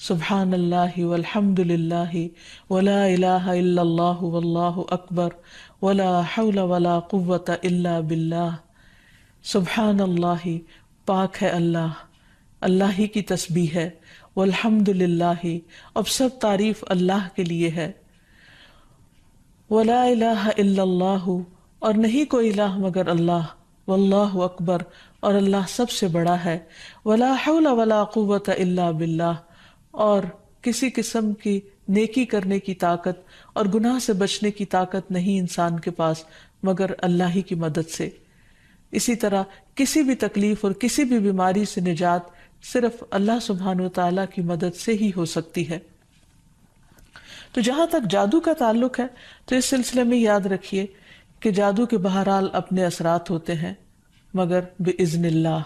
سبحان اللہ والحمد للہ ولا الہ الا اللہ واللہ اکبر ولا حول ولا قوۃ الا باللہ۔ سبحان اللہ، پاک ہے اللہ، اللہ ہی کی تسبیح ہے، والحمد للہ، اب سب تعریف اللہ کے لیے ہے، ولا الہ الا اللہ، اور نہیں کوئی الہ مگر اللہ، واللہ اکبر، اور اللہ سب سے بڑا ہے، ولا حول ولا قوۃ الا باللہ، اور کسی قسم کی نیکی کرنے کی طاقت اور گناہ سے بچنے کی طاقت نہیں انسان کے پاس مگر اللہ ہی کی مدد سے۔ اسی طرح کسی بھی تکلیف اور کسی بھی بیماری سے نجات صرف اللہ سبحانہ وتعالیٰ کی مدد سے ہی ہو سکتی ہے۔ تو جہاں تک جادو کا تعلق ہے تو اس سلسلے میں یاد رکھیے کہ جادو کے بہرحال اپنے اثرات ہوتے ہیں مگر بإذن اللہ،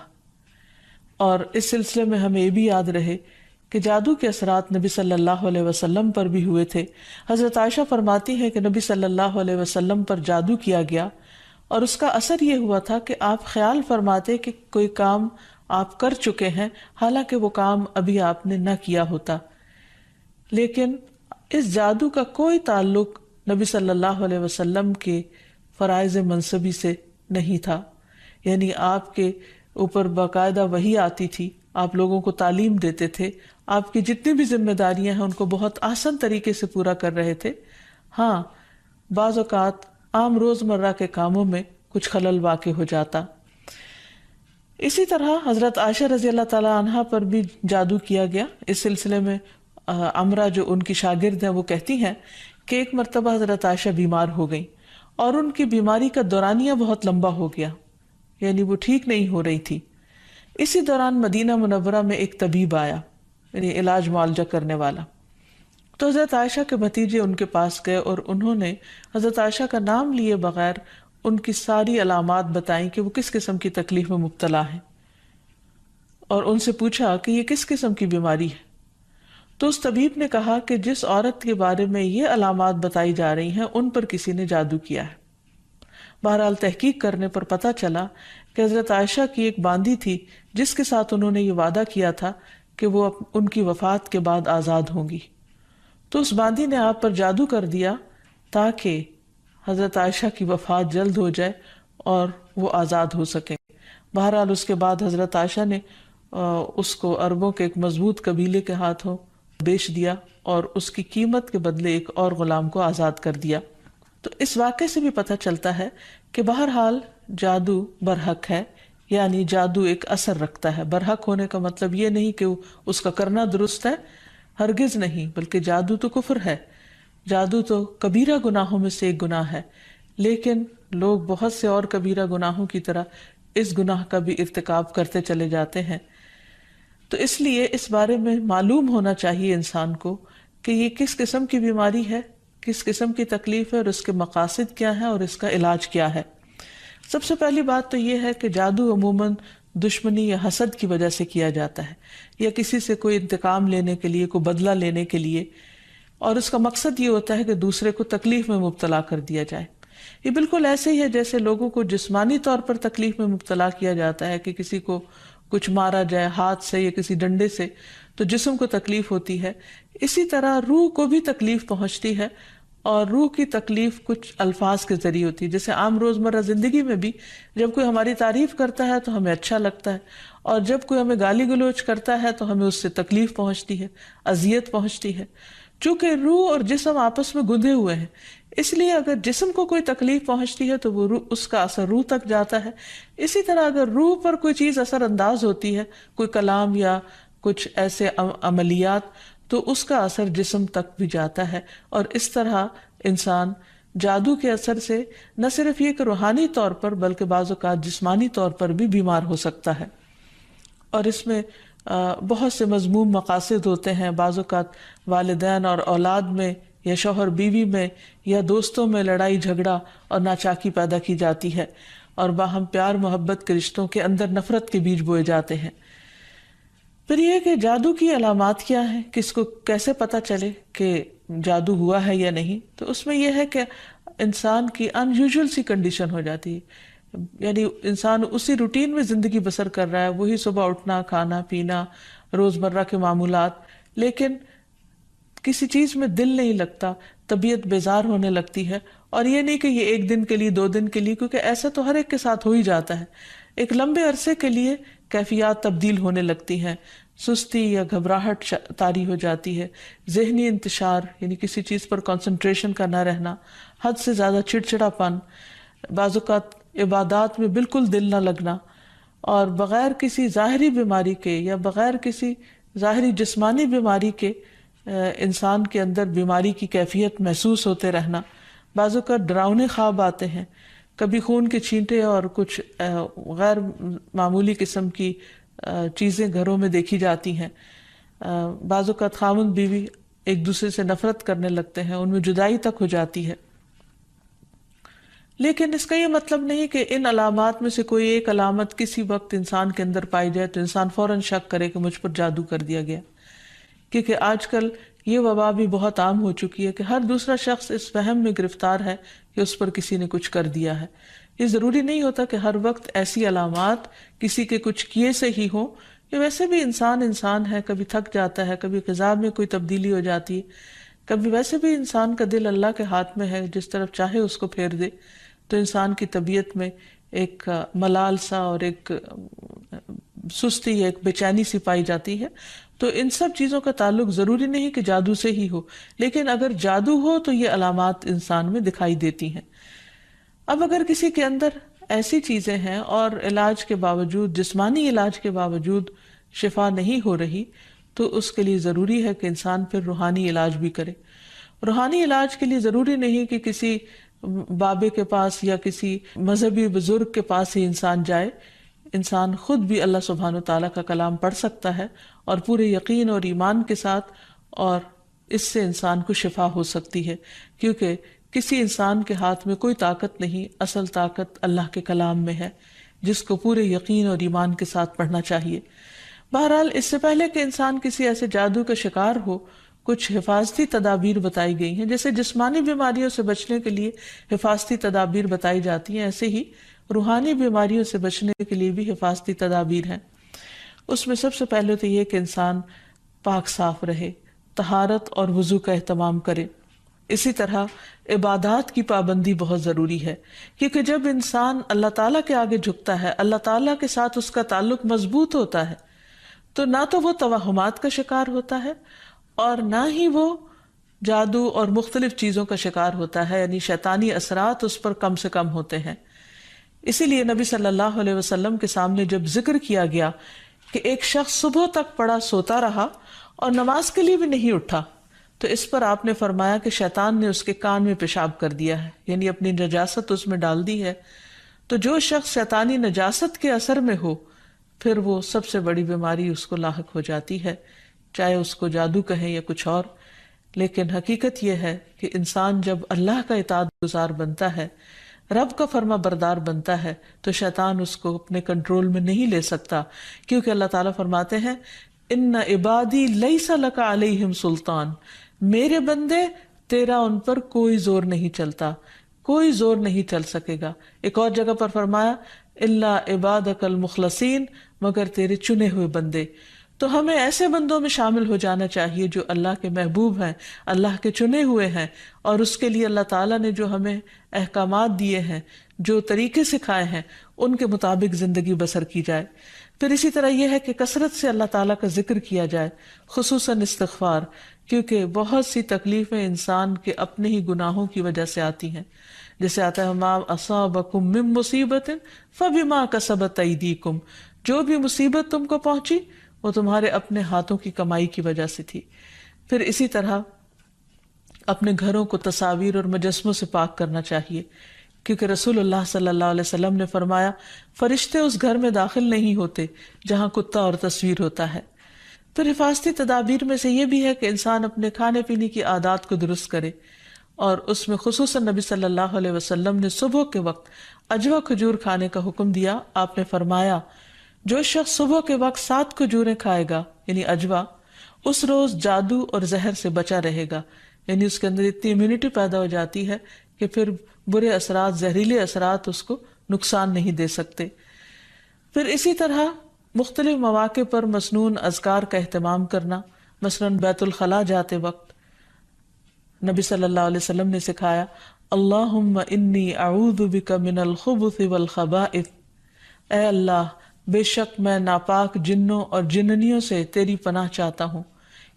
اور اس سلسلے میں ہمیں یہ بھی یاد رہے کہ جادو کے اثرات نبی صلی اللہ علیہ وسلم پر بھی ہوئے تھے۔ حضرت عائشہ فرماتی ہیں کہ نبی صلی اللہ علیہ وسلم پر جادو کیا گیا اور اس کا اثر یہ ہوا تھا کہ آپ خیال فرماتے کہ کوئی کام آپ کر چکے ہیں حالانکہ وہ کام ابھی آپ نے نہ کیا ہوتا، لیکن اس جادو کا کوئی تعلق نبی صلی اللہ علیہ وسلم کے فرائض منصبی سے نہیں تھا، یعنی آپ کے اوپر باقاعدہ وحی آتی تھی، آپ لوگوں کو تعلیم دیتے تھے، آپ کی جتنی بھی ذمہ داریاں ہیں ان کو بہت آسان طریقے سے پورا کر رہے تھے۔ ہاں، بعض اوقات عام روزمرہ کے کاموں میں کچھ خلل واقع ہو جاتا۔ اسی طرح حضرت عائشہ رضی اللہ تعالی عنہا پر بھی جادو کیا گیا۔ اس سلسلے میں عمرہ جو ان کی شاگرد ہیں وہ کہتی ہیں کہ ایک مرتبہ حضرت عائشہ بیمار ہو گئیں اور ان کی بیماری کا دورانیہ بہت لمبا ہو گیا، یعنی وہ ٹھیک نہیں ہو رہی تھی۔ اسی دوران مدینہ منورہ میں ایک طبیب آیا، یعنی علاج معالجہ کرنے والا، تو حضرت عائشہ کے بھتیجے ان کے پاس گئے اور انہوں نے حضرت عائشہ کا نام لیے بغیر ان کی ساری علامات بتائیں کہ وہ کس قسم کی تکلیف میں مبتلا ہیں، اور ان سے پوچھا کہ یہ کس قسم کی بیماری ہے۔ تو اس طبیب نے کہا کہ جس عورت کے بارے میں یہ علامات بتائی جا رہی ہیں ان پر کسی نے جادو کیا ہے۔ بہرحال تحقیق کرنے پر پتہ چلا کہ حضرت عائشہ کی ایک باندی تھی جس کے ساتھ انہوں نے یہ وعدہ کیا تھا کہ وہ ان کی وفات کے بعد آزاد ہوں گی، تو اس باندی نے آپ پر جادو کر دیا تاکہ حضرت عائشہ کی وفات جلد ہو جائے اور وہ آزاد ہو سکیں۔ بہرحال اس کے بعد حضرت عائشہ نے اس کو عربوں کے ایک مضبوط قبیلے کے ہاتھوں بیچ دیا اور اس کی قیمت کے بدلے ایک اور غلام کو آزاد کر دیا۔ تو اس واقعے سے بھی پتہ چلتا ہے کہ بہرحال جادو برحق ہے، یعنی جادو ایک اثر رکھتا ہے۔ برحق ہونے کا مطلب یہ نہیں کہ اس کا کرنا درست ہے، ہرگز نہیں، بلکہ جادو تو کفر ہے، جادو تو کبیرہ گناہوں میں سے ایک گناہ ہے، لیکن لوگ بہت سے اور کبیرہ گناہوں کی طرح اس گناہ کا بھی ارتکاب کرتے چلے جاتے ہیں۔ تو اس لیے اس بارے میں معلوم ہونا چاہیے انسان کو کہ یہ کس قسم کی بیماری ہے، کس قسم کی تکلیف ہے اور اس کے مقاصد کیا ہیں اور اس کا علاج کیا ہے۔ سب سے پہلی بات تو یہ ہے کہ جادو عموماً دشمنی یا حسد کی وجہ سے کیا جاتا ہے، یا کسی سے کوئی انتقام لینے کے لیے، کوئی بدلہ لینے کے لیے، اور اس کا مقصد یہ ہوتا ہے کہ دوسرے کو تکلیف میں مبتلا کر دیا جائے۔ یہ بالکل ایسے ہی ہے جیسے لوگوں کو جسمانی طور پر تکلیف میں مبتلا کیا جاتا ہے کہ کسی کو کچھ مارا جائے ہاتھ سے یا کسی ڈنڈے سے تو جسم کو تکلیف ہوتی ہے، اسی طرح روح کو بھی تکلیف پہنچتی ہے، اور روح کی تکلیف کچھ الفاظ کے ذریعے ہوتی ہے۔ جیسے عام روزمرہ زندگی میں بھی جب کوئی ہماری تعریف کرتا ہے تو ہمیں اچھا لگتا ہے، اور جب کوئی ہمیں گالی گلوچ کرتا ہے تو ہمیں اس سے تکلیف پہنچتی ہے، اذیت پہنچتی ہے۔ چونکہ روح اور جسم آپس میں گندھے ہوئے ہیں، اس لیے اگر جسم کو کوئی تکلیف پہنچتی ہے تو وہ روح، اس کا اثر روح تک جاتا ہے۔ اسی طرح اگر روح پر کوئی چیز اثر انداز ہوتی ہے، کوئی کلام یا کچھ ایسے عملیات، تو اس کا اثر جسم تک بھی جاتا ہے، اور اس طرح انسان جادو کے اثر سے نہ صرف یہ کہ روحانی طور پر بلکہ بعض اوقات جسمانی طور پر بھی بیمار ہو سکتا ہے، اور اس میں بہت سے مذموم مقاصد ہوتے ہیں۔ بعض اوقات والدین اور اولاد میں یا شوہر بیوی میں یا دوستوں میں لڑائی جھگڑا اور ناچاکی پیدا کی جاتی ہے، اور باہم پیار محبت کے رشتوں کے اندر نفرت کے بیج بوئے جاتے ہیں۔ پھر یہ کہ جادو کی علامات کیا ہیں، کس کو کیسے پتہ چلے کہ جادو ہوا ہے یا نہیں، تو اس میں یہ ہے کہ انسان کی ان یوزول سی کنڈیشن ہو جاتی ہے، یعنی انسان اسی روٹین میں زندگی بسر کر رہا ہے، وہی صبح اٹھنا، کھانا پینا، روزمرہ کے معمولات، لیکن کسی چیز میں دل نہیں لگتا، طبیعت بیزار ہونے لگتی ہے. اور یہ نہیں کہ یہ ایک دن کے لیے، 2 دن کے لیے، کیونکہ ایسا تو ہر ایک کے ساتھ ہو ہی جاتا ہے. ایک لمبے عرصے کے لیے کیفیات تبدیل ہونے لگتی ہیں، سستی یا گھبراہٹ طاری ہو جاتی ہے، ذہنی انتشار یعنی کسی چیز پر کنسنٹریشن کا نہ رہنا، حد سے زیادہ چڑچڑا پن، بعض اوقات عبادات میں بالکل دل نہ لگنا، اور بغیر کسی ظاہری بیماری کے یا بغیر کسی ظاہری جسمانی بیماری کے انسان کے اندر بیماری کی کیفیت محسوس ہوتے رہنا. بعض اوقات ڈراؤنے خواب آتے ہیں، کبھی خون کے چھینٹے اور کچھ غیر معمولی قسم کی چیزیں گھروں میں دیکھی جاتی ہیں. بعض اوقات خاوند بیوی ایک دوسرے سے نفرت کرنے لگتے ہیں، ان میں جدائی تک ہو جاتی ہے. لیکن اس کا یہ مطلب نہیں کہ ان علامات میں سے کوئی ایک علامت کسی وقت انسان کے اندر پائی جائے تو انسان فوراً شک کرے کہ مجھ پر جادو کر دیا گیا. کیونکہ آج کل یہ وبا بھی بہت عام ہو چکی ہے کہ ہر دوسرا شخص اس وہم میں گرفتار ہے کہ اس پر کسی نے کچھ کر دیا ہے. یہ ضروری نہیں ہوتا کہ ہر وقت ایسی علامات کسی کے کچھ کیے سے ہی ہوں. یہ ویسے بھی انسان ہے، کبھی تھک جاتا ہے، کبھی غذا میں کوئی تبدیلی ہو جاتی ہے، کبھی ویسے بھی انسان کا دل اللہ کے ہاتھ میں ہے، جس طرف چاہے اس کو پھیر دے. تو انسان کی طبیعت میں ایک ملال سا اور ایک سستی، ایک بے چینی سی پائی جاتی ہے. تو ان سب چیزوں کا تعلق ضروری نہیں کہ جادو سے ہی ہو، لیکن اگر جادو ہو تو یہ علامات انسان میں دکھائی دیتی ہیں. اب اگر کسی کے اندر ایسی چیزیں ہیں اور علاج کے باوجود، جسمانی علاج کے باوجود شفا نہیں ہو رہی، تو اس کے لیے ضروری ہے کہ انسان پھر روحانی علاج بھی کرے. روحانی علاج کے لیے ضروری نہیں کہ کسی بابے کے پاس یا کسی مذہبی بزرگ کے پاس ہی انسان جائے. انسان خود بھی اللہ سبحانہ وتعالیٰ کا کلام پڑھ سکتا ہے اور پورے یقین اور ایمان کے ساتھ، اور اس سے انسان کو شفا ہو سکتی ہے. کیونکہ کسی انسان کے ہاتھ میں کوئی طاقت نہیں، اصل طاقت اللہ کے کلام میں ہے، جس کو پورے یقین اور ایمان کے ساتھ پڑھنا چاہیے. بہرحال اس سے پہلے کہ انسان کسی ایسے جادو کا شکار ہو، کچھ حفاظتی تدابیر بتائی گئی ہیں. جیسے جسمانی بیماریوں سے بچنے کے لیے حفاظتی تدابیر بتائی جاتی ہیں، ایسے ہی روحانی بیماریوں سے بچنے کے لیے بھی حفاظتی تدابیر ہیں. اس میں سب سے پہلے تو یہ کہ انسان پاک صاف رہے، طہارت اور وضو کا اہتمام کرے. اسی طرح عبادات کی پابندی بہت ضروری ہے، کیونکہ جب انسان اللہ تعالیٰ کے آگے جھکتا ہے، اللہ تعالیٰ کے ساتھ اس کا تعلق مضبوط ہوتا ہے، تو نہ تو وہ توہمات کا شکار ہوتا ہے اور نہ ہی وہ جادو اور مختلف چیزوں کا شکار ہوتا ہے، یعنی شیطانی اثرات اس پر کم سے کم ہوتے ہیں. اسی لیے نبی صلی اللہ علیہ وسلم کے سامنے جب ذکر کیا گیا کہ ایک شخص صبح تک پڑا سوتا رہا اور نماز کے لیے بھی نہیں اٹھا، تو اس پر آپ نے فرمایا کہ شیطان نے اس کے کان میں پیشاب کر دیا ہے، یعنی اپنی نجاست اس میں ڈال دی ہے. تو جو شخص شیطانی نجاست کے اثر میں ہو، پھر وہ سب سے بڑی بیماری اس کو لاحق ہو جاتی ہے، چاہے اس کو جادو کہیں یا کچھ اور. لیکن حقیقت یہ ہے کہ انسان جب اللہ کا اطاعت گزار بنتا ہے، رب کا فرما بردار بنتا ہے، تو شیطان اس کو اپنے کنٹرول میں نہیں لے سکتا. کیونکہ اللہ تعالیٰ فرماتے ہیں ان عبادی لیس لک علیہم سلطان، میرے بندے تیرا ان پر کوئی زور نہیں چلتا، کوئی زور نہیں چل سکے گا. ایک اور جگہ پر فرمایا الا عبادک المخلصین، مگر تیرے چنے ہوئے بندے. تو ہمیں ایسے بندوں میں شامل ہو جانا چاہیے جو اللہ کے محبوب ہیں، اللہ کے چنے ہوئے ہیں، اور اس کے لیے اللہ تعالیٰ نے جو ہمیں احکامات دیے ہیں، جو طریقے سکھائے ہیں، ان کے مطابق زندگی بسر کی جائے. پھر اسی طرح یہ ہے کہ کثرت سے اللہ تعالیٰ کا ذکر کیا جائے، خصوصاً استغفار، کیونکہ بہت سی تکلیفیں انسان کے اپنے ہی گناہوں کی وجہ سے آتی ہیں. جیسے آتا ہے ما اصابکم من مصیبت فبما کسبت ایدیکم، جو بھی مصیبت تم کو پہنچی وہ تمہارے اپنے ہاتھوں کی کمائی کی وجہ سے تھی. پھر اسی طرح اپنے گھروں کو تصاویر اور مجسموں سے پاک کرنا چاہیے، کیونکہ رسول اللہ صلی اللہ علیہ وسلم نے فرمایا فرشتے اس گھر میں داخل نہیں ہوتے جہاں کتا اور تصویر ہوتا ہے. پھر حفاظتی تدابیر میں سے یہ بھی ہے کہ انسان اپنے کھانے پینے کی عادات کو درست کرے، اور اس میں خصوصاً نبی صلی اللہ علیہ وسلم نے صبح کے وقت اجوا کھجور کھانے کا حکم دیا. آپ نے فرمایا جو شخص صبح کے وقت 7 کھجوریں کھائے گا، یعنی اجوا، اس روز جادو اور زہر سے بچا رہے گا. یعنی اس کے اندر اتنی امیونٹی پیدا ہو جاتی ہے کہ پھر برے اثرات، زہریلے اثرات اس کو نقصان نہیں دے سکتے۔ پھر اسی طرح مختلف مواقع پر مسنون اذکار کا اہتمام کرنا، مثلاً بیت الخلاء جاتے وقت نبی صلی اللہ علیہ وسلم نے سکھایا اللہم انی اعوذ بک من الخبث والخبائث، اے اللہ بے شک میں ناپاک جنوں اور جننیوں سے تیری پناہ چاہتا ہوں،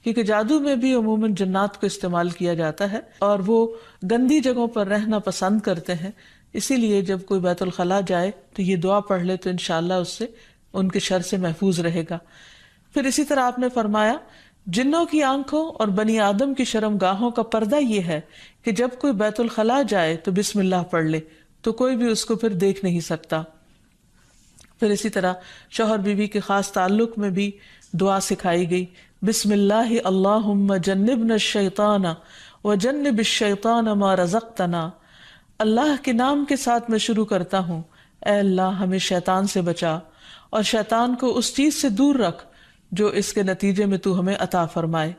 کیونکہ جادو میں بھی عموماً جنات کو استعمال کیا جاتا ہے اور وہ گندی جگہوں پر رہنا پسند کرتے ہیں، اسی لیے جب کوئی بیت الخلاء جائے تو یہ دعا پڑھ لے تو انشاءاللہ اس سے ان کے شر سے محفوظ رہے گا۔ پھر اسی طرح آپ نے فرمایا جنوں کی آنکھوں اور بنی آدم کی شرم گاہوں کا پردہ یہ ہے کہ جب کوئی بیت الخلاء جائے تو بسم اللہ پڑھ لے تو کوئی بھی اس کو پھر دیکھ نہیں سکتا۔ پھر اسی طرح شوہر بیوی کے خاص تعلق میں بھی دعا سکھائی گئی، بسم اللہ اللہم جنبنا الشیطان وجنب الشیطان ما رزقتنا، اللہ کے نام کے ساتھ میں شروع کرتا ہوں، اے اللہ ہمیں شیطان سے بچا اور شیطان کو اس چیز سے دور رکھ جو اس کے نتیجے میں تو ہمیں عطا فرمائے۔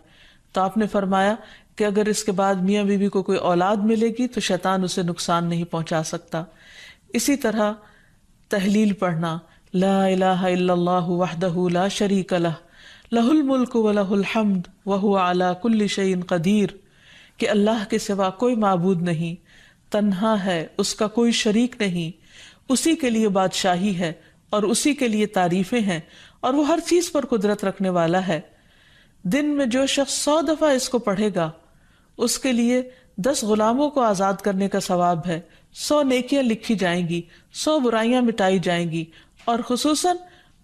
تو آپ نے فرمایا کہ اگر اس کے بعد میاں بیوی کو کوئی اولاد ملے گی تو شیطان اسے نقصان نہیں پہنچا سکتا۔ اسی طرح تحلیل پڑھنا، لا الہ الا اللہ وحدہ لا شریک لہ لہ الملک ولہ الحمد وہو علی کل شیء قدیر، کہ اللہ کے سوا کوئی معبود نہیں، تنہا ہے، اس کا کوئی شریک نہیں، اسی کے لیے بادشاہی ہے اور اسی کے لیے تعریفیں ہیں اور وہ ہر چیز پر قدرت رکھنے والا ہے۔ دن میں جو شخص 100 دفعہ اس کو پڑھے گا اس کے لیے 10 غلاموں کو آزاد کرنے کا ثواب ہے، 100 نیکیاں لکھی جائیں گی، 100 برائیاں مٹائی جائیں گی، اور خصوصاً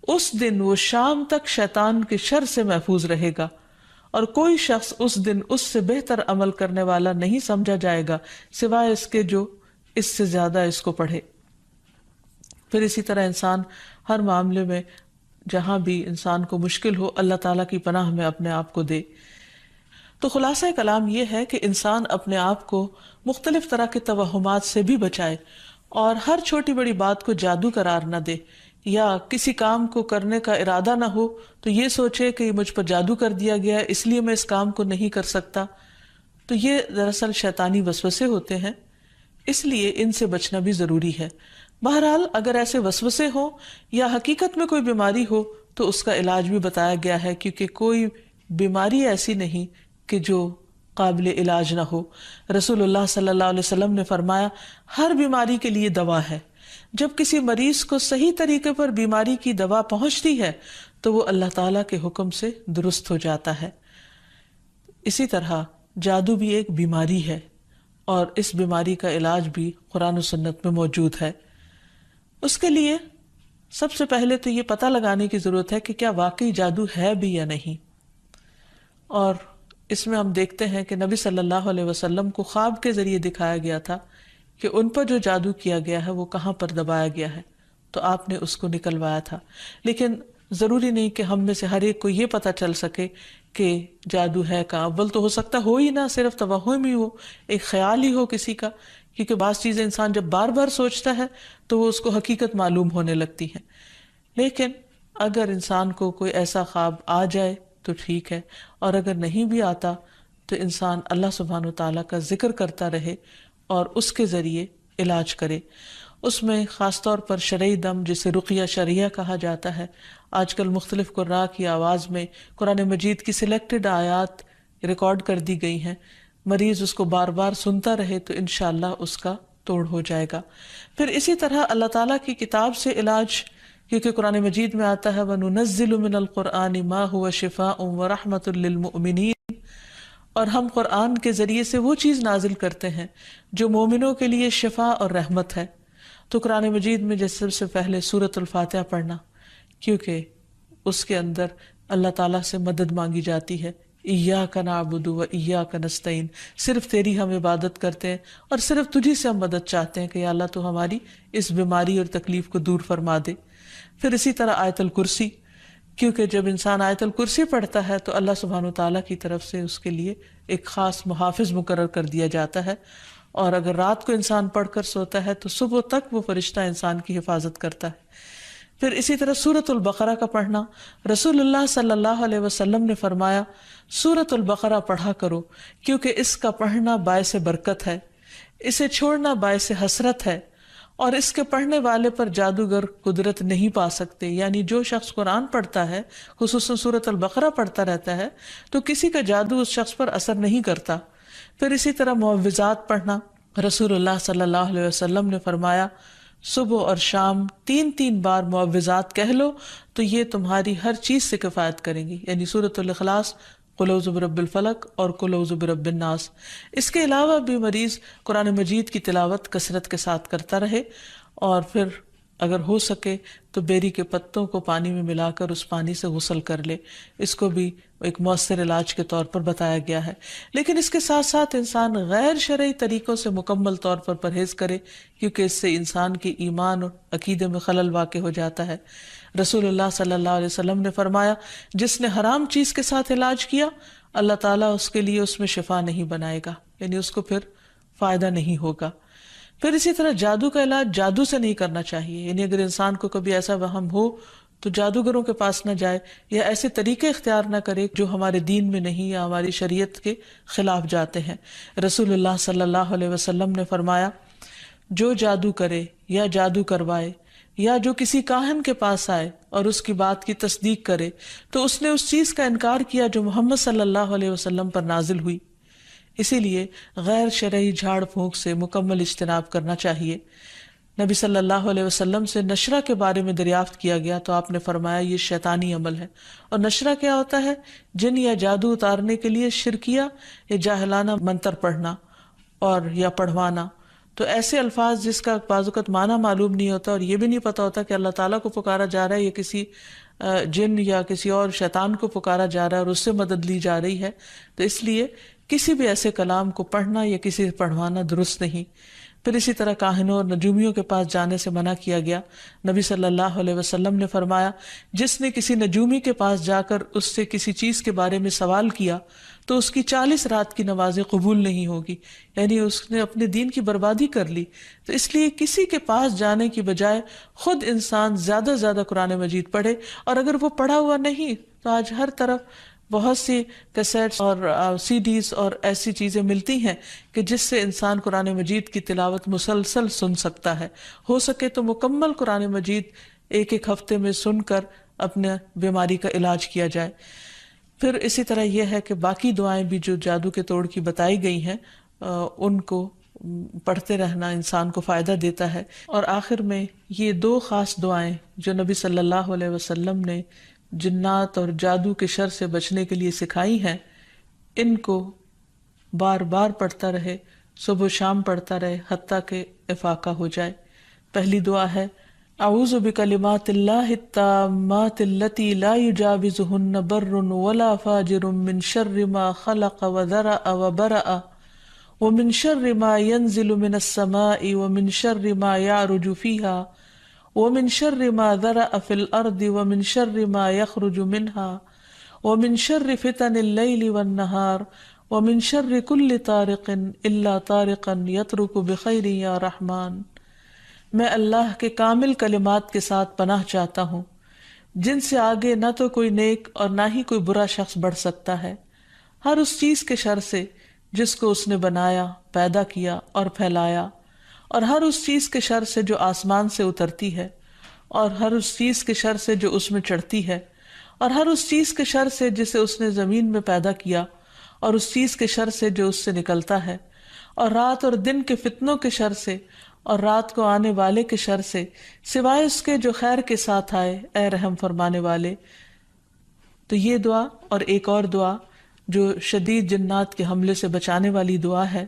اس دن وہ شام تک شیطان کے شر سے محفوظ رہے گا اور کوئی شخص اس دن اس سے بہتر عمل کرنے والا نہیں سمجھا جائے گا سوائے اس کے جو اس سے زیادہ اس کو پڑھے۔ پھر اسی طرح انسان ہر معاملے میں جہاں بھی انسان کو مشکل ہو اللہ تعالیٰ کی پناہ میں اپنے آپ کو دے۔ تو خلاصہ کلام یہ ہے کہ انسان اپنے آپ کو مختلف طرح کے توہمات سے بھی بچائے اور ہر چھوٹی بڑی بات کو جادو قرار نہ دے، یا کسی کام کو کرنے کا ارادہ نہ ہو تو یہ سوچے کہ مجھ پر جادو کر دیا گیا ہے اس لیے میں اس کام کو نہیں کر سکتا، تو یہ دراصل شیطانی وسوسے ہوتے ہیں، اس لیے ان سے بچنا بھی ضروری ہے۔ بہرحال اگر ایسے وسوسے ہوں یا حقیقت میں کوئی بیماری ہو تو اس کا علاج بھی بتایا گیا ہے، کیونکہ کوئی بیماری ایسی نہیں کہ جو قابل علاج نہ ہو۔ رسول اللہ صلی اللہ علیہ وسلم نے فرمایا ہر بیماری کے لیے دوا ہے، جب کسی مریض کو صحیح طریقے پر بیماری کی دوا پہنچتی ہے تو وہ اللہ تعالیٰ کے حکم سے درست ہو جاتا ہے۔ اسی طرح جادو بھی ایک بیماری ہے اور اس بیماری کا علاج بھی قرآن و سنت میں موجود ہے۔ اس کے لیے سب سے پہلے تو یہ پتہ لگانے کی ضرورت ہے کہ کیا واقعی جادو ہے بھی یا نہیں، اور اس میں ہم دیکھتے ہیں کہ نبی صلی اللہ علیہ وسلم کو خواب کے ذریعے دکھایا گیا تھا کہ ان پر جو جادو کیا گیا ہے وہ کہاں پر دبایا گیا ہے، تو آپ نے اس کو نکلوایا تھا۔ لیکن ضروری نہیں کہ ہم میں سے ہر ایک کو یہ پتہ چل سکے کہ جادو ہے کہاں، اول تو ہو سکتا ہو ہی نہ، صرف توہم ہی ہو، ایک خیال ہی ہو کسی کا، کیونکہ بعض چیزیں انسان جب بار بار سوچتا ہے تو وہ اس کو حقیقت معلوم ہونے لگتی ہیں۔ لیکن اگر انسان کو کوئی ایسا خواب آ جائے تو ٹھیک ہے، اور اگر نہیں بھی آتا تو انسان اللہ سبحانہ وتعالیٰ کا ذکر کرتا رہے اور اس کے ذریعے علاج کرے۔ اس میں خاص طور پر شرعی دم جسے رقیہ شرعیہ کہا جاتا ہے، آج کل مختلف قراء کی آواز میں قرآن مجید کی سلیکٹڈ آیات ریکارڈ کر دی گئی ہیں، مریض اس کو بار بار سنتا رہے تو انشاءاللہ اس کا توڑ ہو جائے گا۔ پھر اسی طرح اللہ تعالیٰ کی کتاب سے علاج، کیونکہ قرآن مجید میں آتا ہے وَنُنَزِّلُ مِنَ الْقُرْآنِ مَا هُوَ شِفَاءٌ وَرَحْمَةٌ لِّلْمُؤْمِنِينَ، اور ہم قرآن کے ذریعے سے وہ چیز نازل کرتے ہیں جو مومنوں کے لیے شفا اور رحمت ہے۔ تو قرآن مجید میں جیسے سب سے پہلے سورۃ الفاتحہ پڑھنا، کیونکہ اس کے اندر اللہ تعالیٰ سے مدد مانگی جاتی ہے، ایاک نعبد و ایاک نستعین، صرف تیری ہم عبادت کرتے ہیں اور صرف تجھی سے ہم مدد چاہتے ہیں کہ یا اللہ تو ہماری اس بیماری اور تکلیف کو دور فرما دے۔ پھر اسی طرح آیت الکرسی، کیونکہ جب انسان آیت الکرسی پڑھتا ہے تو اللہ سبحانہ وتعالیٰ کی طرف سے اس کے لیے ایک خاص محافظ مقرر کر دیا جاتا ہے، اور اگر رات کو انسان پڑھ کر سوتا ہے تو صبح تک وہ فرشتہ انسان کی حفاظت کرتا ہے۔ پھر اسی طرح سورۃ البقرہ کا پڑھنا، رسول اللہ صلی اللہ علیہ وسلم نے فرمایا سورۃ البقرہ پڑھا کرو کیونکہ اس کا پڑھنا باعث برکت ہے، اسے چھوڑنا باعث حسرت ہے، اور اس کے پڑھنے والے پر جادوگر قدرت نہیں پا سکتے۔ یعنی جو شخص قرآن پڑھتا ہے، خصوصاً سورۃ البقرہ پڑھتا رہتا ہے، تو کسی کا جادو اس شخص پر اثر نہیں کرتا۔ پھر اسی طرح معوذات پڑھنا، رسول اللہ صلی اللہ علیہ وسلم نے فرمایا صبح اور شام 3 بار معوذات کہہ لو تو یہ تمہاری ہر چیز سے کفایت کریں گی، یعنی سورۃ الاخلاص، قل اعوذ برب الفلق اور قل اعوذ برب الناس۔ اس کے علاوہ بھی مریض قرآن مجید کی تلاوت کثرت کے ساتھ کرتا رہے، اور پھر اگر ہو سکے تو بیری کے پتوں کو پانی میں ملا کر اس پانی سے غسل کر لے، اس کو بھی ایک مؤثر علاج کے طور پر بتایا گیا ہے۔ لیکن اس کے ساتھ ساتھ انسان غیر شرعی طریقوں سے مکمل طور پر پرہیز کرے، کیونکہ اس سے انسان کے ایمان اور عقیدے میں خلل واقع ہو جاتا ہے۔ رسول اللہ صلی اللہ علیہ وسلم نے فرمایا جس نے حرام چیز کے ساتھ علاج کیا، اللہ تعالیٰ اس کے لیے اس میں شفا نہیں بنائے گا، یعنی اس کو پھر فائدہ نہیں ہوگا۔ پھر اسی طرح جادو کا علاج جادو سے نہیں کرنا چاہیے، یعنی اگر انسان کو کبھی ایسا وہم ہو تو جادوگروں کے پاس نہ جائے، یا ایسے طریقے اختیار نہ کرے جو ہمارے دین میں نہیں یا ہماری شریعت کے خلاف جاتے ہیں۔ رسول اللہ صلی اللہ علیہ وسلم نے فرمایا جو جادو کرے یا جادو کروائے یا جو کسی کاہن کے پاس آئے اور اس کی بات کی تصدیق کرے تو اس نے اس چیز کا انکار کیا جو محمد صلی اللہ علیہ وسلم پر نازل ہوئی۔ اسی لیے غیر شرعی جھاڑ پھونک سے مکمل اجتناب کرنا چاہیے۔ نبی صلی اللہ علیہ وسلم سے نشرہ کے بارے میں دریافت کیا گیا تو آپ نے فرمایا یہ شیطانی عمل ہے۔ اور نشرہ کیا ہوتا ہے؟ جن یا جادو اتارنے کے لیے شرکیہ یا جاہلانہ منتر پڑھنا اور یا پڑھوانا۔ تو ایسے الفاظ جس کا بعض اوقات معنی معلوم نہیں ہوتا اور یہ بھی نہیں پتا ہوتا کہ اللہ تعالیٰ کو پکارا جا رہا ہے یا کسی جن یا کسی اور شیطان کو پکارا جا رہا ہے اور اس سے مدد لی جا رہی ہے، تو اس لیے کسی بھی ایسے کلام کو پڑھنا یا کسی سے پڑھوانا درست نہیں۔ پھر اسی طرح کاہنوں اور نجومیوں کے پاس جانے سے منع کیا گیا۔ نبی صلی اللہ علیہ وسلم نے فرمایا جس نے کسی نجومی کے پاس جا کر اس سے کسی چیز کے بارے میں سوال کیا تو اس کی 40 رات کی نمازیں قبول نہیں ہوگی، یعنی اس نے اپنے دین کی بربادی کر لی۔ تو اس لیے کسی کے پاس جانے کی بجائے خود انسان زیادہ سے زیادہ قرآن مجید پڑھے، اور اگر وہ پڑھا ہوا نہیں تو آج ہر طرف بہت سی کیسیٹس اور سی ڈیز اور ایسی چیزیں ملتی ہیں کہ جس سے انسان قرآن مجید کی تلاوت مسلسل سن سکتا ہے۔ ہو سکے تو مکمل قرآن مجید ایک ہفتے میں سن کر اپنے بیماری کا علاج کیا جائے۔ پھر اسی طرح یہ ہے کہ باقی دعائیں بھی جو جادو کے توڑ کی بتائی گئی ہیں ان کو پڑھتے رہنا انسان کو فائدہ دیتا ہے۔ اور آخر میں یہ 2 خاص دعائیں جو نبی صلی اللہ علیہ وسلم نے جنات اور جادو کے شر سے بچنے کے لیے سکھائی ہیں، ان کو بار بار پڑھتا رہے، صبح و شام پڑھتا رہے حتیٰ کہ افاقہ ہو جائے۔ پہلی دعا ہے اعوذ بکلمات اللہ التامات التی لا یجاوزہن بر ولا فاجر من شر ما خلق وذرأ وبرأ ومن شر ما ينزل من السماء ومن شر ما يعرج فيها ومن شر ما ذرأ في الأرض ومن شر ما يخرج منها ومن شر فتن الليل والنهار ومن شر كل طارق إلا طارقا يطرق بخير يا رحمن۔ میں اللہ کے کامل کلمات کے ساتھ پناہ چاہتا ہوں جن سے آگے نہ تو کوئی نیک اور نہ ہی کوئی برا شخص بڑھ سکتا ہے، ہر اس چیز کے شر سے جس کو اس نے بنایا، پیدا کیا اور پھیلایا، اور ہر اس چیز کے شر سے جو آسمان سے اترتی ہے، اور ہر اس چیز کے شر سے جو اس میں چڑھتی ہے، اور ہر اس چیز کے شر سے جسے اس نے زمین میں پیدا کیا، اور اس چیز کے شر سے جو اس سے نکلتا ہے، اور رات اور دن کے فتنوں کے شر سے اور رات کو آنے والے کے شر سے، سوائے اس کے جو خیر کے ساتھ آئے، اے رحم فرمانے والے۔ تو یہ دعا اور ایک اور دعا جو شدید جنات کے حملے سے بچانے والی دعا ہے،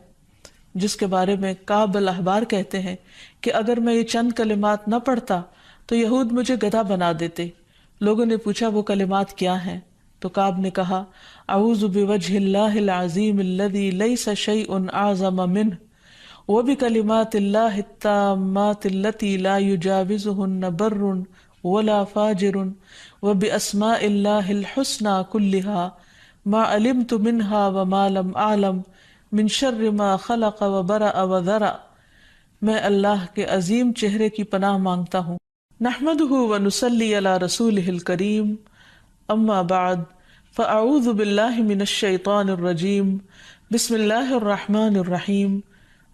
جس کے بارے میں کعب الاحبار کہتے ہیں کہ اگر میں یہ چند کلمات نہ پڑھتا تو یہود مجھے گدھا بنا دیتے۔ لوگوں نے پوچھا وہ کلمات کیا ہیں؟ تو کعب نے کہا اعوذ بوجہ اللہ العظیم الذی لیس شیء اعظم منہ وبکلمات اللہ التامات التی لا یجاوزہن بر ولا فاجر وباسماء اللہ الحسنى كلها ما علمت منها وما لم اعلم من شر ما خلق وبرأ وذرأ۔ میں اللہ کے عظیم چہرے کی پناہ مانگتا ہوں۔ نحمده ونصلی علی رسولہ الکریم، اما بعد فاعوذ باللہ من الشیطان الرجیم، بسم اللہ الرحمن الرحیم،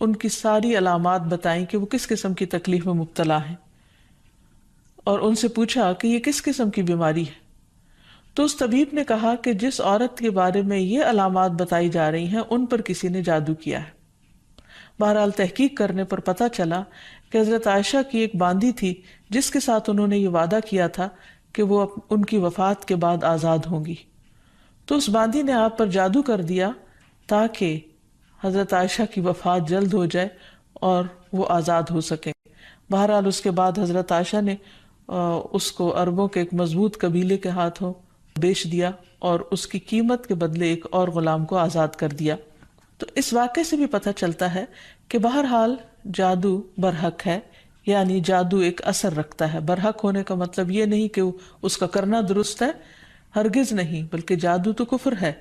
ان کی ساری علامات بتائیں کہ وہ کس قسم کی تکلیف میں مبتلا ہیں، اور ان سے پوچھا کہ یہ کس قسم کی بیماری ہے۔ تو اس طبیب نے کہا کہ جس عورت کے بارے میں یہ علامات بتائی جا رہی ہیں ان پر کسی نے جادو کیا ہے۔ بہرحال تحقیق کرنے پر پتہ چلا کہ حضرت عائشہ کی ایک باندی تھی جس کے ساتھ انہوں نے یہ وعدہ کیا تھا کہ وہ ان کی وفات کے بعد آزاد ہوں گی۔ تو اس باندی نے آپ پر جادو کر دیا تاکہ حضرت عائشہ کی وفات جلد ہو جائے اور وہ آزاد ہو سکیں۔ بہرحال اس کے بعد حضرت عائشہ نے اس کو عربوں کے ایک مضبوط قبیلے کے ہاتھوں بیچ دیا اور اس کی قیمت کے بدلے ایک اور غلام کو آزاد کر دیا۔ تو اس واقعے سے بھی پتہ چلتا ہے کہ بہرحال جادو برحق ہے، یعنی جادو ایک اثر رکھتا ہے۔ برحق ہونے کا مطلب یہ نہیں کہ اس کا کرنا درست ہے، ہرگز نہیں، بلکہ جادو تو کفر ہے،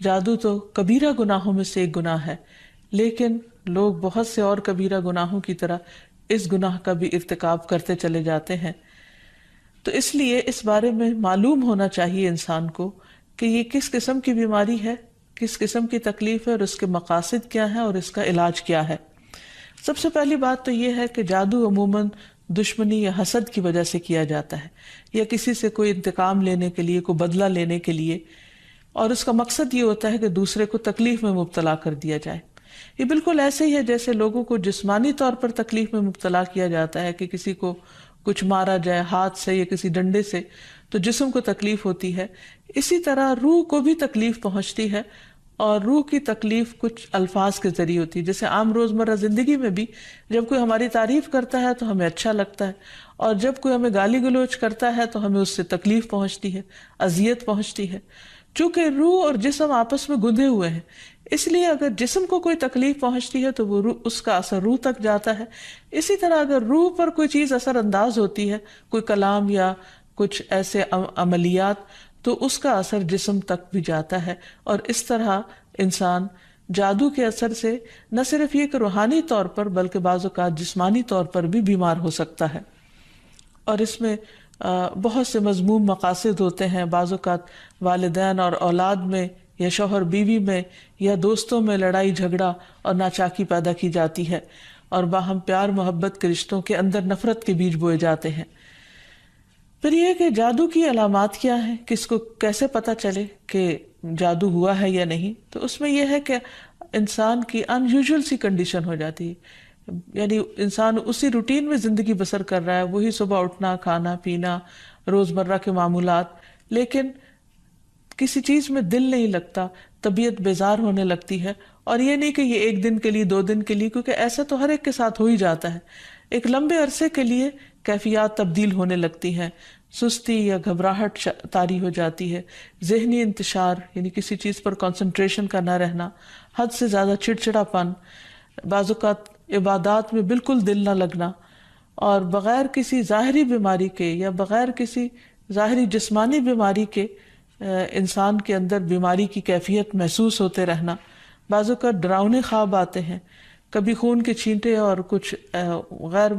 جادو تو کبیرہ گناہوں میں سے ایک گناہ ہے، لیکن لوگ بہت سے اور کبیرہ گناہوں کی طرح اس گناہ کا بھی ارتکاب کرتے چلے جاتے ہیں۔ تو اس لیے اس بارے میں معلوم ہونا چاہیے انسان کو کہ یہ کس قسم کی بیماری ہے، کس قسم کی تکلیف ہے، اور اس کے مقاصد کیا ہیں اور اس کا علاج کیا ہے۔ سب سے پہلی بات تو یہ ہے کہ جادو عموماً دشمنی یا حسد کی وجہ سے کیا جاتا ہے، یا کسی سے کوئی انتقام لینے کے لیے، کوئی بدلہ لینے کے لیے، اور اس کا مقصد یہ ہوتا ہے کہ دوسرے کو تکلیف میں مبتلا کر دیا جائے۔ یہ بالکل ایسے ہی ہے جیسے لوگوں کو جسمانی طور پر تکلیف میں مبتلا کیا جاتا ہے کہ کسی کو کچھ مارا جائے ہاتھ سے یا کسی ڈنڈے سے تو جسم کو تکلیف ہوتی ہے، اسی طرح روح کو بھی تکلیف پہنچتی ہے، اور روح کی تکلیف کچھ الفاظ کے ذریعے ہوتی ہے۔ جیسے عام روزمرہ زندگی میں بھی جب کوئی ہماری تعریف کرتا ہے تو ہمیں اچھا لگتا ہے، اور جب کوئی ہمیں گالی گلوچ کرتا ہے تو ہمیں اس سے تکلیف پہنچتی ہے، اذیت پہنچتی ہے۔ چونکہ روح اور جسم آپس میں گندھے ہوئے ہیں، اس لیے اگر جسم کو کوئی تکلیف پہنچتی ہے تو وہ اس کا اثر روح تک جاتا ہے۔ اسی طرح اگر روح پر کوئی چیز اثر انداز ہوتی ہے، کوئی کلام یا کچھ ایسے عملیات، تو اس کا اثر جسم تک بھی جاتا ہے، اور اس طرح انسان جادو کے اثر سے نہ صرف یہ کہ روحانی طور پر بلکہ بعض اوقات جسمانی طور پر بھی بیمار ہو سکتا ہے، اور اس میں بہت سے مذموم مقاصد ہوتے ہیں۔ بعض اوقات والدین اور اولاد میں یا شوہر بیوی میں یا دوستوں میں لڑائی جھگڑا اور ناچاکی پیدا کی جاتی ہے، اور باہم پیار محبت کے رشتوں کے اندر نفرت کے بیج بوئے جاتے ہیں۔ پھر یہ کہ جادو کی علامات کیا ہیں، کس کو کیسے پتہ چلے کہ جادو ہوا ہے یا نہیں، تو اس میں یہ ہے کہ انسان کی ان یوزول سی کنڈیشن ہو جاتی ہے، یعنی انسان اسی روٹین میں زندگی بسر کر رہا ہے، وہی صبح اٹھنا، کھانا پینا، روزمرہ کے معمولات، لیکن کسی چیز میں دل نہیں لگتا، طبیعت بیزار ہونے لگتی ہے۔ اور یہ نہیں کہ یہ ایک دن کے لیے، 2 دن کے لیے، کیونکہ ایسا تو ہر ایک کے ساتھ ہو ہی جاتا ہے، ایک لمبے عرصے کے لیے کیفیات تبدیل ہونے لگتی ہیں، سستی یا گھبراہٹ طاری ہو جاتی ہے، ذہنی انتشار یعنی کسی چیز پر کنسنٹریشن کا نہ رہنا، حد سے زیادہ چڑچڑا پن، بعض اوقات عبادات میں بالکل دل نہ لگنا، اور بغیر کسی ظاہری بیماری کے یا بغیر کسی ظاہری جسمانی بیماری کے انسان کے اندر بیماری کی کیفیت محسوس ہوتے رہنا، بعض اوقات ڈراؤنے خواب آتے ہیں، کبھی خون کے چھینٹے اور کچھ غیر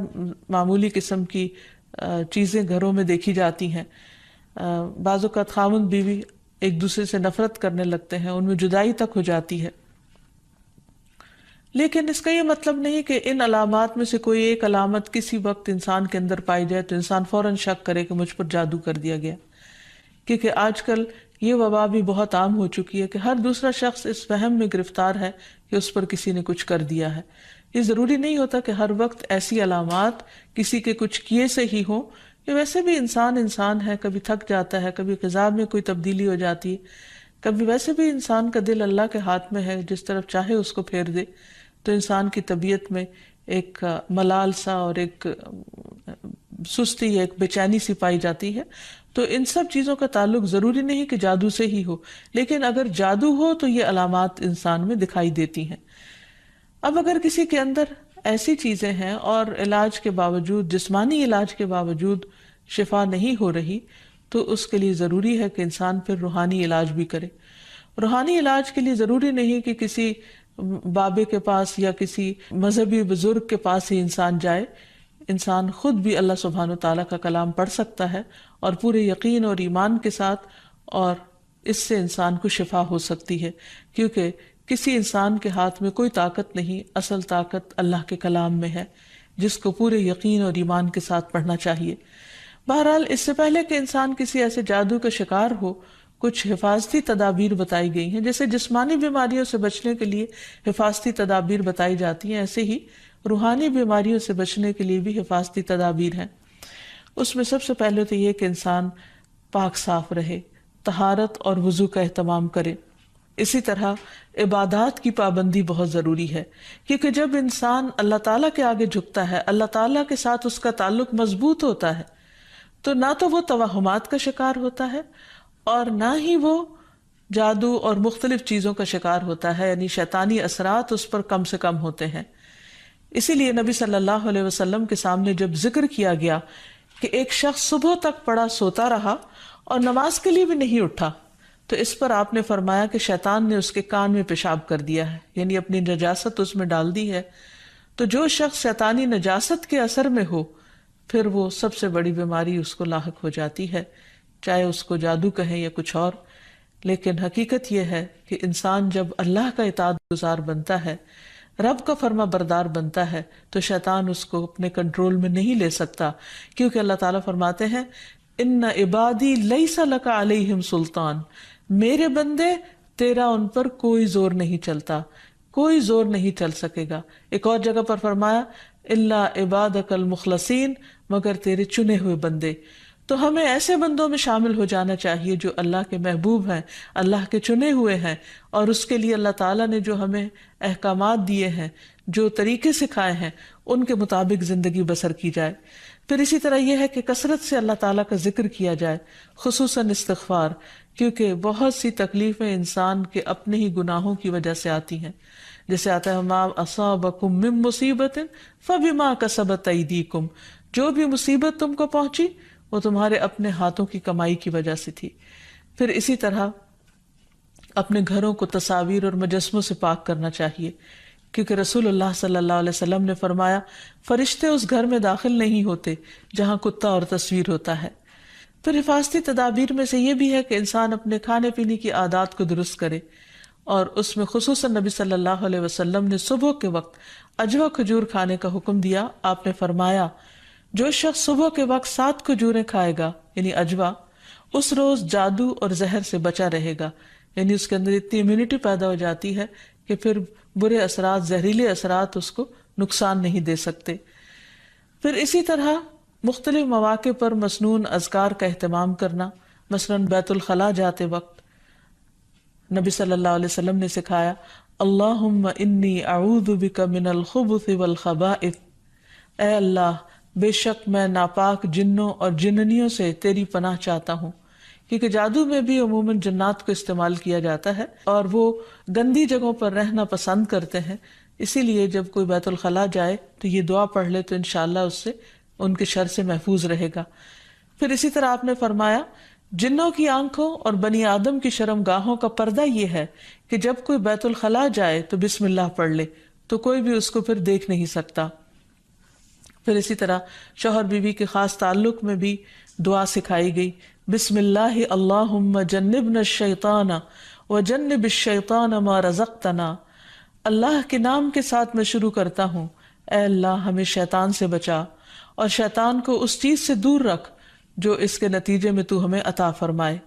معمولی قسم کی چیزیں گھروں میں دیکھی جاتی ہیں، بعض اوقات خاوند بیوی ایک دوسرے سے نفرت کرنے لگتے ہیں، ان میں جدائی تک ہو جاتی ہے۔ لیکن اس کا یہ مطلب نہیں کہ ان علامات میں سے کوئی ایک علامت کسی وقت انسان کے اندر پائی جائے تو انسان فوراً شک کرے کہ مجھ پر جادو کر دیا گیا، کیونکہ آج کل یہ وبا بھی بہت عام ہو چکی ہے کہ ہر دوسرا شخص اس وہم میں گرفتار ہے کہ اس پر کسی نے کچھ کر دیا ہے۔ یہ ضروری نہیں ہوتا کہ ہر وقت ایسی علامات کسی کے کچھ کیے سے ہی ہوں، کہ ویسے بھی انسان ہے، کبھی تھک جاتا ہے، کبھی غذا میں کوئی تبدیلی ہو جاتی ہے، کبھی ویسے بھی انسان کا دل اللہ کے ہاتھ میں ہے، جس طرف چاہے اس کو پھیر دے، تو انسان کی طبیعت میں ایک ملال سا اور ایک سستی یا ایک بے چینی سی پائی جاتی ہے۔ تو ان سب چیزوں کا تعلق ضروری نہیں کہ جادو سے ہی ہو، لیکن اگر جادو ہو تو یہ علامات انسان میں دکھائی دیتی ہیں۔ اب اگر کسی کے اندر ایسی چیزیں ہیں اور علاج کے باوجود، جسمانی علاج کے باوجود شفا نہیں ہو رہی، تو اس کے لیے ضروری ہے کہ انسان پھر روحانی علاج بھی کرے۔ روحانی علاج کے لیے ضروری نہیں کہ کسی بابے کے پاس یا کسی مذہبی بزرگ کے پاس ہی انسان جائے، انسان خود بھی اللہ سبحانہ و تعالیٰ کا کلام پڑھ سکتا ہے اور پورے یقین اور ایمان کے ساتھ، اور اس سے انسان کو شفا ہو سکتی ہے، کیونکہ کسی انسان کے ہاتھ میں کوئی طاقت نہیں، اصل طاقت اللہ کے کلام میں ہے، جس کو پورے یقین اور ایمان کے ساتھ پڑھنا چاہیے۔ بہرحال اس سے پہلے کہ انسان کسی ایسے جادو کا شکار ہو، کچھ حفاظتی تدابیر بتائی گئی ہیں۔ جیسے جسمانی بیماریوں سے بچنے کے لیے حفاظتی تدابیر بتائی جاتی ہیں، ایسے ہی روحانی بیماریوں سے بچنے کے لیے بھی حفاظتی تدابیر ہیں۔ اس میں سب سے پہلے تو یہ کہ انسان پاک صاف رہے، طہارت اور وضو کا اہتمام کرے۔ اسی طرح عبادات کی پابندی بہت ضروری ہے، کیونکہ جب انسان اللہ تعالیٰ کے آگے جھکتا ہے، اللہ تعالیٰ کے ساتھ اس کا تعلق مضبوط ہوتا ہے، تو نہ تو وہ توہمات کا شکار ہوتا ہے اور نہ ہی وہ جادو اور مختلف چیزوں کا شکار ہوتا ہے، یعنی شیطانی اثرات اس پر کم سے کم ہوتے ہیں۔ اسی لیے نبی صلی اللہ علیہ وسلم کے سامنے جب ذکر کیا گیا کہ ایک شخص صبح تک پڑا سوتا رہا اور نماز کے لیے بھی نہیں اٹھا، تو اس پر آپ نے فرمایا کہ شیطان نے اس کے کان میں پیشاب کر دیا ہے، یعنی اپنی نجاست اس میں ڈال دی ہے۔ تو جو شخص شیطانی نجاست کے اثر میں ہو، پھر وہ سب سے بڑی بیماری اس کو لاحق ہو جاتی ہے، چاہے اس کو جادو کہیں یا کچھ اور۔ لیکن حقیقت یہ ہے کہ انسان جب اللہ کا اطاعت گزار بنتا ہے، رب کا فرما بردار بنتا ہے، تو شیطان اس کو اپنے کنٹرول میں نہیں لے سکتا، کیونکہ اللہ تعالیٰ فرماتے ہیں ان عبادی لیس لک علیہم سلطان، میرے بندے تیرا ان پر کوئی زور نہیں چلتا، کوئی زور نہیں چل سکے گا۔ ایک اور جگہ پر فرمایا الا عبادک المخلصین، مگر تیرے چنے ہوئے بندے۔ تو ہمیں ایسے بندوں میں شامل ہو جانا چاہیے جو اللہ کے محبوب ہیں، اللہ کے چنے ہوئے ہیں، اور اس کے لیے اللہ تعالیٰ نے جو ہمیں احکامات دیے ہیں، جو طریقے سکھائے ہیں، ان کے مطابق زندگی بسر کی جائے۔ پھر اسی طرح یہ ہے کہ کثرت سے اللہ تعالیٰ کا ذکر کیا جائے، خصوصاً استغفار، کیونکہ بہت سی تکلیفیں انسان کے اپنے ہی گناہوں کی وجہ سے آتی ہیں۔ جیسے آتا ہے ما اصابکم من مصیبت فبما کسبت ایدیکم، جو بھی مصیبت تم کو پہنچی وہ تمہارے اپنے ہاتھوں کی کمائی کی وجہ سے تھی۔ پھر اسی طرح اپنے گھروں کو تصاویر اور مجسموں سے پاک کرنا چاہیے، کیونکہ رسول اللہ صلی اللہ علیہ وسلم نے فرمایا فرشتے اس گھر میں داخل نہیں ہوتے جہاں کتا اور تصویر ہوتا ہے۔ پھر حفاظتی تدابیر میں سے یہ بھی ہے کہ انسان اپنے کھانے پینے کی عادات کو درست کرے، اور اس میں خصوصاً نبی صلی اللہ علیہ وسلم نے صبح کے وقت اجوا کھجور کھانے کا حکم دیا۔ آپ نے فرمایا جو شخص صبح کے وقت 7 کھجوریں کھائے گا، یعنی اجوا، اس روز جادو اور زہر سے بچا رہے گا، یعنی اس کے اندر اتنی امیونٹی پیدا ہو جاتی ہے کہ پھر برے اثرات، زہریلے اثرات اس کو نقصان نہیں دے سکتے۔ پھر اسی طرح مختلف مواقع پر مسنون اذکار کا اہتمام کرنا، مثلاً بیت الخلاء جاتے وقت نبی صلی اللہ علیہ وسلم نے سکھایا اللہم انی اعوذ بک من الخبث والخبائث، اے اللہ بے شک میں ناپاک جنوں اور جننیوں سے تیری پناہ چاہتا ہوں، کیونکہ جادو میں بھی عموماً جنات کو استعمال کیا جاتا ہے اور وہ گندی جگہوں پر رہنا پسند کرتے ہیں، اسی لیے جب کوئی بیت الخلاء جائے تو یہ دعا پڑھ لے تو انشاءاللہ اس سے ان کے شر سے محفوظ رہے گا۔ پھر اسی طرح آپ نے فرمایا جنوں کی آنکھوں اور بنی آدم کی شرم گاہوں کا پردہ یہ ہے کہ جب کوئی بیت الخلاء جائے تو بسم اللہ پڑھ لے، تو کوئی بھی اس کو پھر دیکھ نہیں سکتا۔ پھر اسی طرح شوہر بیوی کے خاص تعلق میں بھی دعا سکھائی گئی، بسم اللہ اللہم جنبنا الشیطان وجنب الشیطان ما رزقتنا، اللہ کے نام کے ساتھ میں شروع کرتا ہوں، اے اللہ ہمیں شیطان سے بچا اور شیطان کو اس چیز سے دور رکھ جو اس کے نتیجے میں تو ہمیں عطا فرمائے۔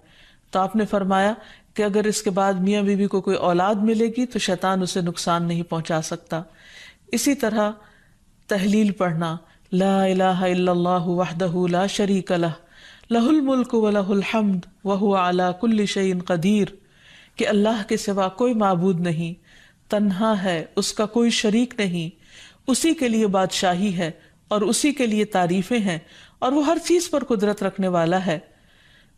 تو آپ نے فرمایا کہ اگر اس کے بعد میاں بیوی کو کوئی اولاد ملے گی تو شیطان اسے نقصان نہیں پہنچا سکتا۔ اسی طرح تحلیل پڑھنا، لا الہ الا اللہ وحدہ لا شریک لہ لہ الملک ولہ الحمد وہو علی کل شیء قدیر، کہ اللہ کے سوا کوئی معبود نہیں، تنہا ہے، اس کا کوئی شریک نہیں، اسی کے لیے بادشاہی ہے اور اسی کے لیے تعریفیں ہیں، اور وہ ہر چیز پر قدرت رکھنے والا ہے۔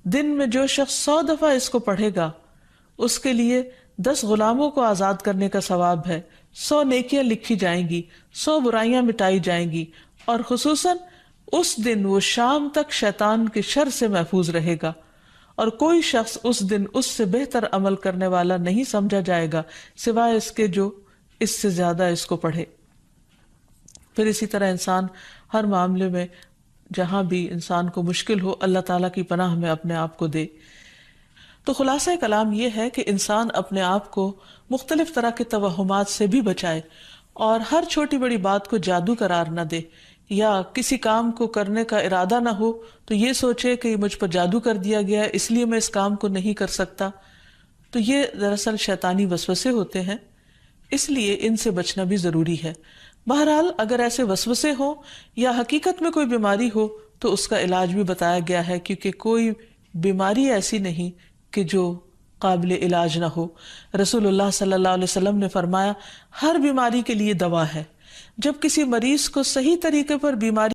دن میں جو شخص 100 دفعہ اس کو پڑھے گا اس کے لیے 10 غلاموں کو آزاد کرنے کا ثواب ہے، 100 نیکیاں لکھی جائیں گی، 100 برائیاں مٹائی جائیں گی، اور خصوصاً اس دن وہ شام تک شیطان کے شر سے محفوظ رہے گا، اور کوئی شخص اس دن اس سے بہتر عمل کرنے والا نہیں سمجھا جائے گا سوائے اس کے جو اس سے زیادہ اس کو پڑھے۔ پھر اسی طرح انسان ہر معاملے میں جہاں بھی انسان کو مشکل ہو اللہ تعالیٰ کی پناہ میں اپنے آپ کو دے۔ تو خلاصہ کلام یہ ہے کہ انسان اپنے آپ کو مختلف طرح کے توہمات سے بھی بچائے اور ہر چھوٹی بڑی بات کو جادو قرار نہ دے، یا کسی کام کو کرنے کا ارادہ نہ ہو تو یہ سوچے کہ یہ مجھ پر جادو کر دیا گیا ہے اس لیے میں اس کام کو نہیں کر سکتا. تو یہ دراصل شیطانی وسوسے ہوتے ہیں، اس لیے ان سے بچنا بھی ضروری ہے. بہرحال اگر ایسے وسوسے ہوں یا حقیقت میں کوئی بیماری ہو تو اس کا علاج بھی بتایا گیا ہے، کیونکہ کوئی بیماری ایسی نہیں کہ جو قابل علاج نہ ہو. رسول اللہ صلی اللہ علیہ وسلم نے فرمایا ہر بیماری کے لیے دوا ہے. جب کسی مریض کو صحیح طریقے پر بیماری